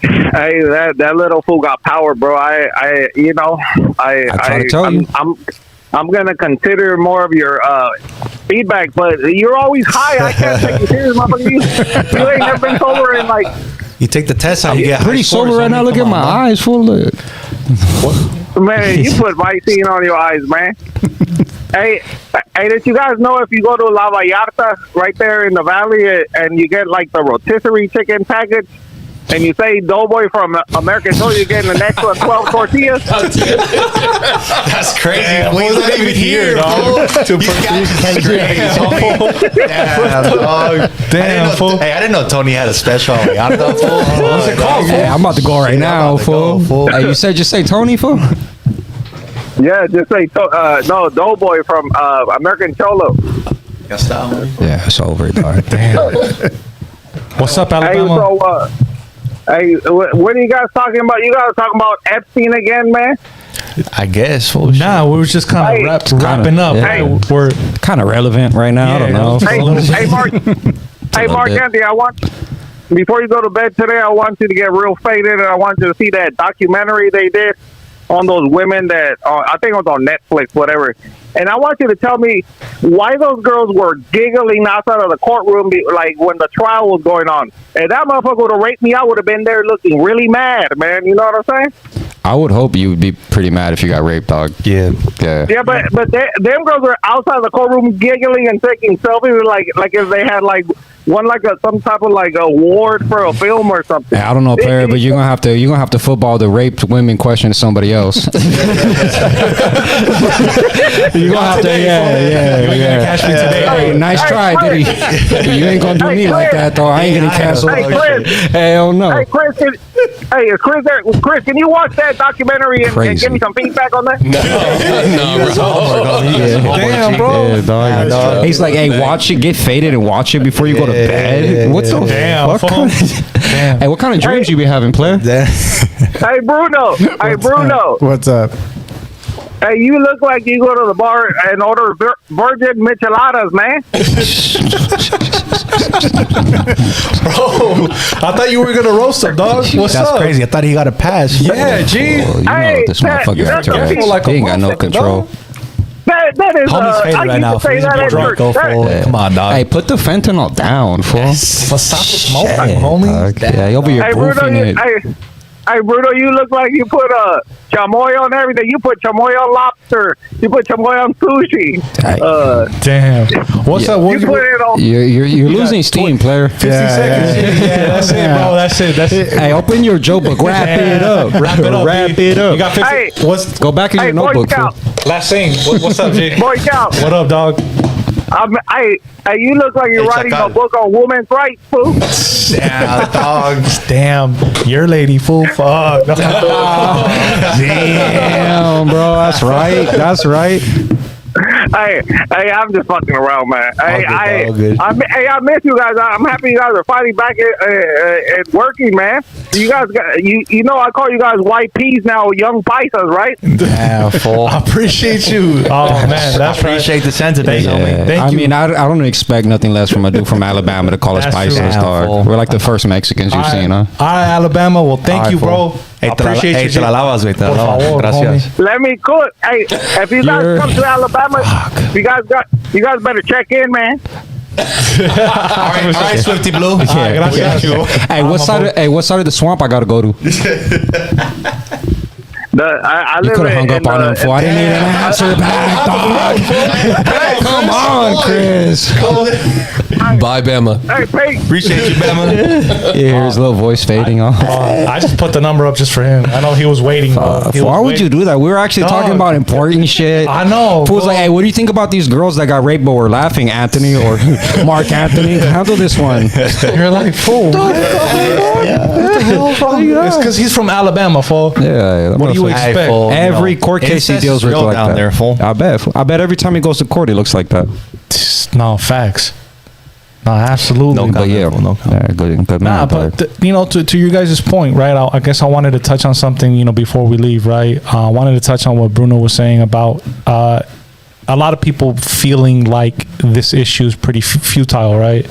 Hey, that little fool got power, bro. I try to tell you. I'm gonna consider more of your feedback, but you're always high. I can't take you serious, motherfucker. You ain't never been sober in like. You take the test out, you get Pretty high scores, sober right homie. now. Look Come at my on, man. eyes, fool. Look. Man, you put Vicine on your eyes, man. Hey, did you guys know if you go to La Vallarta right there in the valley and you get like the rotisserie chicken package and you say Doughboy from American Cholo, you're getting the next one 12 tortillas? That's crazy. Damn, Well, he's fool, not even here, dog. You got crazy, homie. Damn, dog. Damn, fool. Hey, I didn't know Tony had a special. What's it called? Yeah, I'm about to go right now, about to go, fool. fool. Hey, you said just say Tony, fool. Yeah, just say no Doughboy from American Cholo. That's that, homie. Yeah, it's over, dog. Damn. What's up, Hey, Alabama? what are you guys talking about? You guys talking about Epstein again, man? I guess. Fool. Nah, we was just kind Hey. of wrapping up. Yeah. Hey, we're Kind of relevant right now. I don't know. Hey, Mark. Hey, little Mark bit. Anthony, before you go to bed today, I want you to get real faded, and I want you to see that documentary they did on those women that I think it was on Netflix, whatever. And I want you to tell me why those girls were giggling outside of the courtroom, like when the trial was going on. If that motherfucker would have raped me, I would have been there looking really mad, man. You know what I'm saying? I would hope you would be pretty mad if you got raped, dog. Yeah. Yeah. Yeah, but them girls were outside the courtroom giggling and taking selfies, like if they had like won like some type of like award for a film or something. I don't know, player, but you're gonna have to football the raped women question to somebody else. You're gonna have to, yeah. catch me today. Hey, nice try, Chris. Diddy. You ain't gonna do me like that, though. I ain't gonna cancel. Hey, Chris. Hell no. Hey, Chris, is Chris there? Chris, can you watch that documentary and Crazy. give me some feedback on that? Damn, bro. Yeah, dog. He's like, hey, watch it, get faded, and watch it before you go to bed. What the Damn, fuck? fool. Hey, what kind of dreams you be having, player? Hey, Bruno. Hey, Bruno. What's up? Hey, you look like you go to the bar and order virgin micheladas, man. Bro, I thought you were gonna roast him, dog. What's That's up? crazy. I thought he got a pass. Yeah, G. Oh, you know Hey, what this that- motherfucker that's after a- that. like a He ain't got no motherfucker, control. That is, Homie's faded I right used now. to say He's that at drunk. church. Go full. That- Come on, dog. Hey, put the fentanyl down, fool. What's up with smoking, homie? Yeah, he'll be Hey, Bruno, proofing it. hey, Bruno, you look like you put chamoy on everything. You put chamoy on lobster. You put chamoy on sushi. Damn. What's up? What You put it on. You're losing steam, player. 50 seconds. Yeah, that's it, bro. That's it. Hey, open your joke book. Wrap it up. Wrap it up. Wrap B. it up. You got 50. Hey. What's Go back in Hey, your Boy notebook. Scout. fool. last thing? What's up, G? Boy Scout. What up, dog? Hey, you look like you're Hey, writing a Chacal. book on women's rights, fool. Yeah, dog. Damn, your lady, fool. Fuck. Damn, bro. That's right. That's right. Hey, I'm just fucking around, man. All good. I miss you guys. I'm happy you guys are finally back at working, man. You guys got you know I call you guys white peas now, young paisas, right? Yeah, full. I appreciate you. Oh man, that's right. Appreciate the sentiment, Thank homie. you. Thank I you. mean, I don't expect nothing less from a dude from Alabama to call us That's true. Pisces, Yeah, dog. fool. We're like the first Mexicans you've seen, huh? All right, Alabama. Well, thank All you, right, bro. fool. Hey, I appreciate you. te la lavas, güey. Te la Por lavas. favor, Gracias. homie. Let me cook. Hey, if you guys come to Alabama, you guys better check in, man. All right, Swifty Blue. Yeah, gracias. Hey, what side of the swamp I gotta go to? I You live could have hung up on him for I didn't need an answer back, dog. Come on, Chris. Bye, Bama. Hey, Pete. Appreciate you, Bama. Yeah, his little voice fading off. I just put the number up just for him. I know he was waiting. bro. He was Why would waiting. you do that? We were actually Dog. talking about important shit. I know. Fool's bro. like, hey, what do you think about these girls that got raped but were laughing, Anthony or Mark Anthony? Handle this one. You're like, fool. What the hell, bro? It's because he's from Alabama, fool. Yeah, that What do you you Hey, expect? fool, Every you know, court case he incest deals is with real like down that. there, fool. I bet every time he goes to court, he looks like that. No, facts. No, absolutely. No But comment, yeah, fool, no comment. yeah, good Nah, man. but you know, to your guys' point, right? I guess I wanted to touch on something, you know, before we leave, right? I wanted to touch on what Bruno was saying about a lot of people feeling like this issue is pretty futile, right?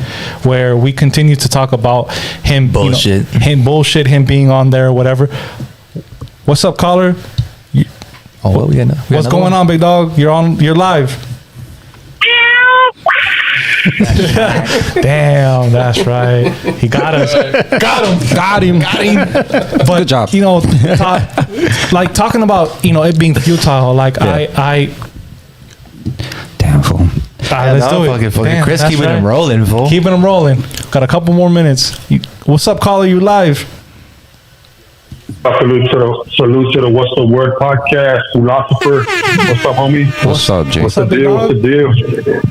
Where we continue to talk about him Bullshit. him being on there, whatever. What's up, caller? Oh, what we got now? What's going on, big dog? You're live. Damn, that's right. He got us. Got him. But Good job. you know, like talking about, you know, it being futile. Like I Damn fool. let's do it. Fucking Damn, Chris that's keeping right. him rolling, fool. Keeping them rolling. Got a couple more minutes. What's up, caller? You live? Salute to the What's the Word podcast, philosopher. What's up, homie? What's up, G? What's the deal? What's the deal?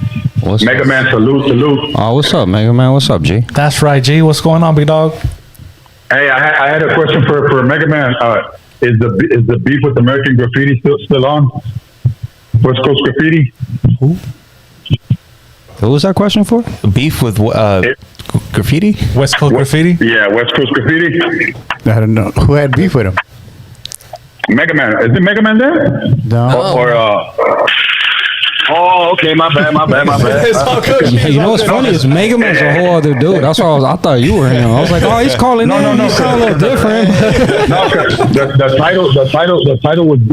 What's Mega up? Man, salute. Oh, what's up, Mega Man? What's up, G? That's right, G. What's going on, big dog? Hey, I had a question for Mega Man. Is the beef with American Graffiti still on? West Coast Graffiti? What was that question for? Beef with graffiti? West Coast Graffiti. Yeah, West Coast Graffiti. I don't know who had beef with him. Mega Man, is it Mega Man there? No. Oh, okay, my bad. It's all good. You know what's funny is Mega Man's a whole other dude. That's why I thought you were him. I was like, oh, he's calling in. No. He sound a little different. No, 'cause the title was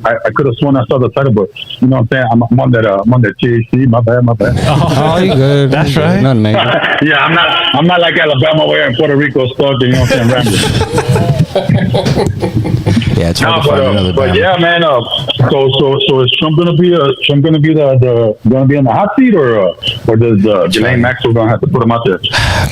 I could have sworn I saw the title, but you know what I'm saying? I'm on that THC. My bad. Oh, you good? That's You good. right. Nothing major. Yeah, I'm not like Alabama where in Puerto Rico stuck. You know what I'm saying? Yeah, it's hard to find another But band. yeah, man. So is Trump gonna be in the hot seat, or does Ghislaine Maxwell gonna have to put him out there?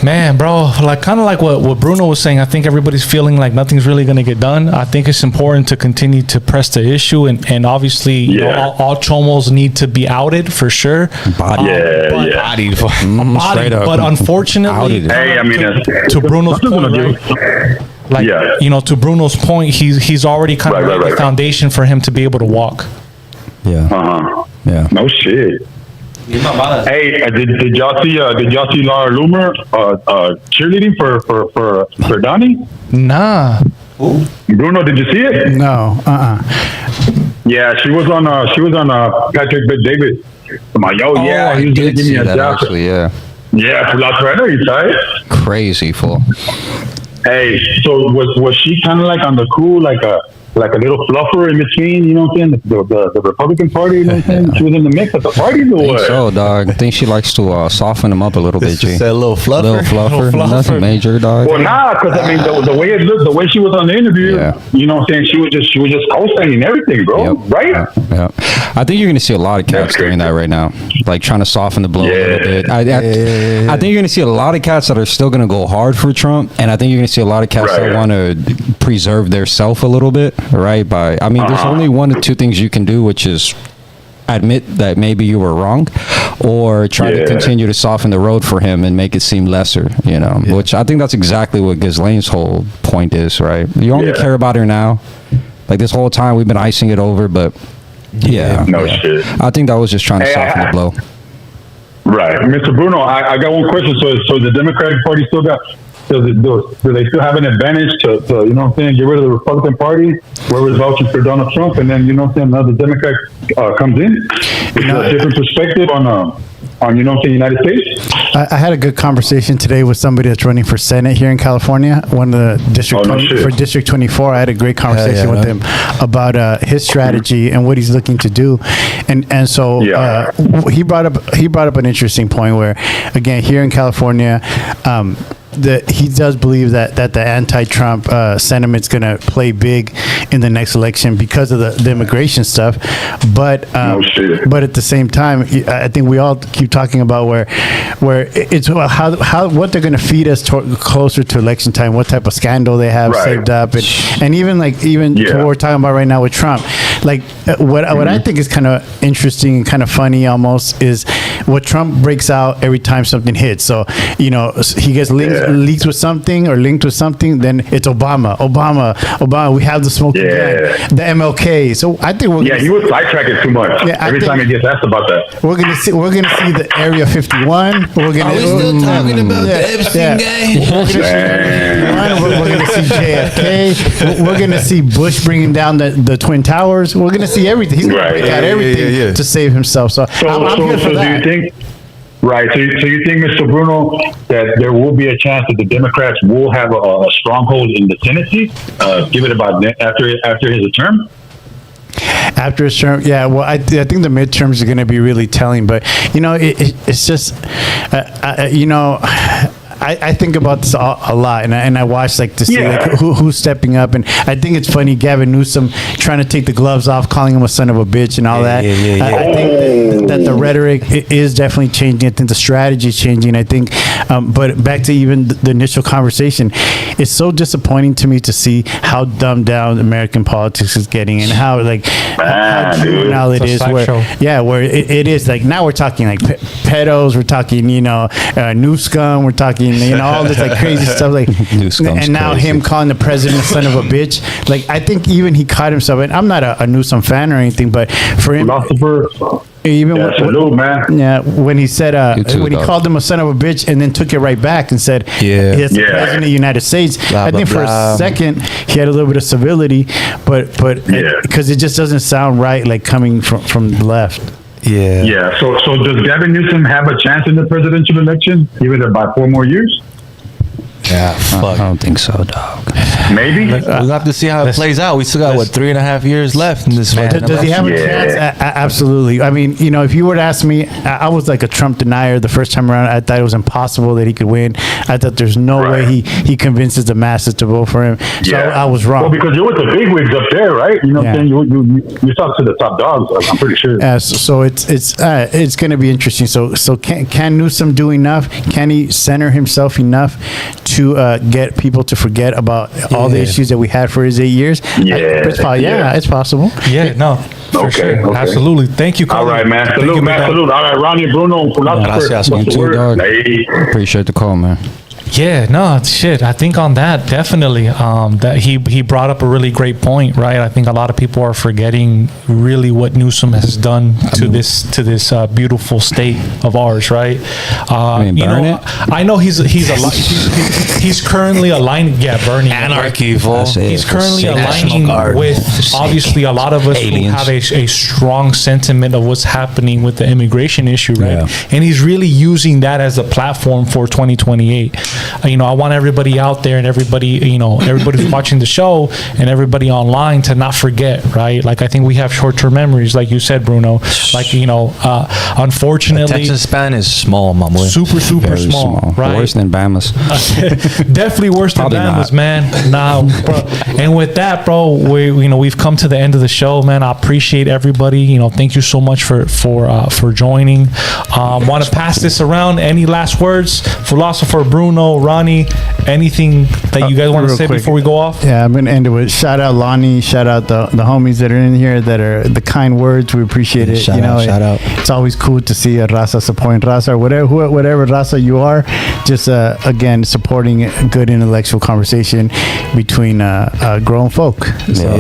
Man, bro, like kind of like what Bruno was saying. I think everybody's feeling like nothing's really going to get done. I think it's important to continue to press the issue, and obviously, you know, all chomos need to be outed for sure. Body. Bodied. Straight up. But unfortunately, Outed. Hey, I mean, to Bruno's point, right? Like, Yeah. you know, to Bruno's point, he's already kind of laid the Right. foundation for him to be able to walk. Yeah. Yeah. No shit. Hey, did y'all see Laura Loomer cheerleading for Donnie? Nah. Bruno, did you see it? No. Yeah, she was on Patrick Bet-David. I'm like, yo, yeah, he was gonna Did give me see a that job. actually, yeah. Yeah, philosopher, I know you tight. Crazy fool. Hey, so was she kind of like on the cool, like a little fluffer in between, you know what I'm saying? The Republican Party, you know what I'm saying? She was in the mix at the parties or I think what? so, dog. I think she likes to soften him up a little bit, G. Just a little fluffer. Little fluffer. Nothing major, dog. Well, nah, because I mean the way it looked, the way she was on the interview, Yeah. you know what I'm saying? She was just co-signing everything, bro. Yep. Right? Yeah. I think you're going to see a lot of cats doing that right now, like trying to soften the blow a little bit. I think you're going to see a lot of cats that are still going to go hard for Trump, and I think you're going to see a lot of cats Right. that want to preserve their self a little bit, right? I mean, there's only one or two things you can do, which is admit that maybe you were wrong, or try to continue to soften the road for him and make it seem lesser, you know, which I think that's exactly what Ghislaine's whole point is, right? You only care about her now. Like this whole time we've been icing it over, but No shit. I think that was just trying to soften the blow. Right. Mr. Bruno, I got one question. So the Democratic Party still got, do they still have an advantage to, you know what I'm saying, get rid of the Republican Party, whoever's vouching for Donald Trump, and then, you know what I'm saying, another Democrat comes in? It's a different perspective on, you know what I'm saying, United States? I had a good conversation today with somebody that's running for Senate here in California. One of the District 24. I had a great conversation with him about his strategy and what he's looking to do, and so he brought up an interesting point where, again, here in California, that he does believe that the anti-Trump sentiment's going to play big in the next election because of the immigration stuff, but at the same time, I think we all keep talking about where it's how what they're going to feed us closer to election time, what type of scandal they have saved up, and even what we're talking about right now with Trump, like what I think is kind of interesting and kind of funny almost is what Trump breaks out every time something hits. So, you know, he gets linked with something or linked with something, then it's Obama. We have the smoking gun, the MLK. So I think he was sidetracking too much. Every time he gets asked about that, we're gonna see the Area 51. We're gonna. Are we still talking about the Epstein gang? We're gonna see JFK. We're gonna see Bush bringing down the Twin Towers. We're gonna see everything. He's gonna break out everything to save himself. So I'm here for that. Do you think? Right. So you think, Mr. Bruno, that there will be a chance that the Democrats will have a stronghold in the Tennessee, give it about after his term? After his term, yeah. Well, I think the midterms are going to be really telling. But you know, it's just, you know. I think about this a lot, and I watch like to see like who's stepping up, and I think it's funny Gavin Newsom trying to take the gloves off, calling him a son of a bitch and all that. I think that the rhetoric is definitely changing. I think the strategy is changing. I think, but back to even the initial conversation, it's so disappointing to me to see how dumbed down American politics is getting, and how like how juvenile it is. Where it is like now we're talking like pedos, we're talking new scum, we're talking. You know, all this like crazy stuff, like, and now crazy. Him calling the president a son of a bitch. Like, I think even he caught himself. And I'm not a Newsom fan or anything, but for him, even when he said he called him a son of a bitch and then took it right back and said, "It's the president of the United States." I think for a second he had a little bit of civility, but because it just doesn't sound right, like coming from the left. Yeah. So does Gavin Newsom have a chance in the presidential election, even by 4 more years? Yeah, fuck. I don't think so, dog. Maybe we'll have to see how it plays out. We still got 3.5 years left in this. Does he have a chance? Absolutely. I mean, if you were to ask me, I was like a Trump denier the first time around. I thought it was impossible that he could win. I thought there's no way he convinces the masses to vote for him. So I was wrong. Well, because you're with the big wigs up there, right? You know what I'm saying? You talk to the top dogs. I'm pretty sure. So it's going to be interesting. So can Newsom do enough? Can he center himself enough to get people to forget about all the issues that we had for his 8 years? It's possible. For sure. Okay. Absolutely. Thank you, All right, man. Salute, man. Salute. All right, Ronnie, Bruno, Appreciate the call, man. Yeah, no, shit. I think on that, definitely, that he brought up a really great point, right? I think a lot of people are forgetting really what Newsom has done to this beautiful state of ours, right? I know he's currently aligning. Yeah, burning anarchy. He's currently aligning with obviously a lot of us who have a strong sentiment of what's happening with the immigration issue, right? And he's really using that as a platform for 2028. I want everybody out there and everybody who's watching the show and everybody online to not forget, right? Like, I think we have short-term memories, like you said, Bruno. Like, unfortunately, attention span is small, my boy. Super Very small, right? Worse than Bama's. Definitely worse than Bama's, man. Nah, bro. And with that, bro, we've come to the end of the show, man. I appreciate everybody. Thank you so much for joining. Want to pass this around? Any last words, philosopher Bruno, Ronnie? Anything that you guys want to say before we go off? Yeah, I'm gonna end it with shout out Lonnie, shout out the homies that are in here that are the kind words. We appreciate it. Shout out. It's always cool to see a raza supporting raza or whatever raza you are. Just again supporting a good intellectual conversation between grown folk. So,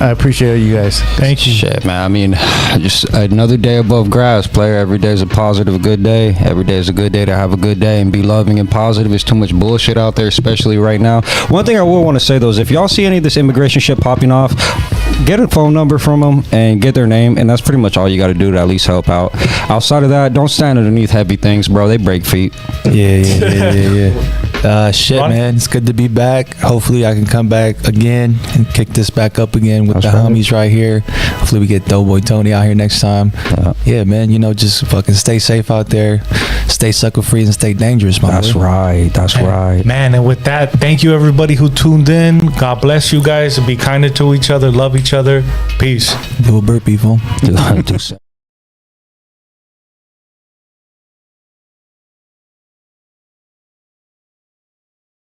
I appreciate you guys. Thank you. Shit, man. I mean, just another day above grass, player. Every day is a positive, good day. Every day is a good day to have a good day and be loving and positive. There's too much bullshit out there, especially right now. One thing I will want to say though is if y'all see any of this immigration shit popping off, get a phone number from them and get their name, and that's pretty much all you got to do to at least help out. Outside of that, don't stand underneath heavy things, bro. They break feet. Shit, man. It's good to be back. Hopefully I can come back again and kick this back up again with the homies right here. Hopefully we get Doughboy Tony out here next time. Yeah, man. Just fucking stay safe out there. Stay sucker free and stay dangerous, man. That's right. Man, and with that, thank you everybody who tuned in. God bless you guys. Be kinder to each other. Love each other. Peace. Do a burpee, fool.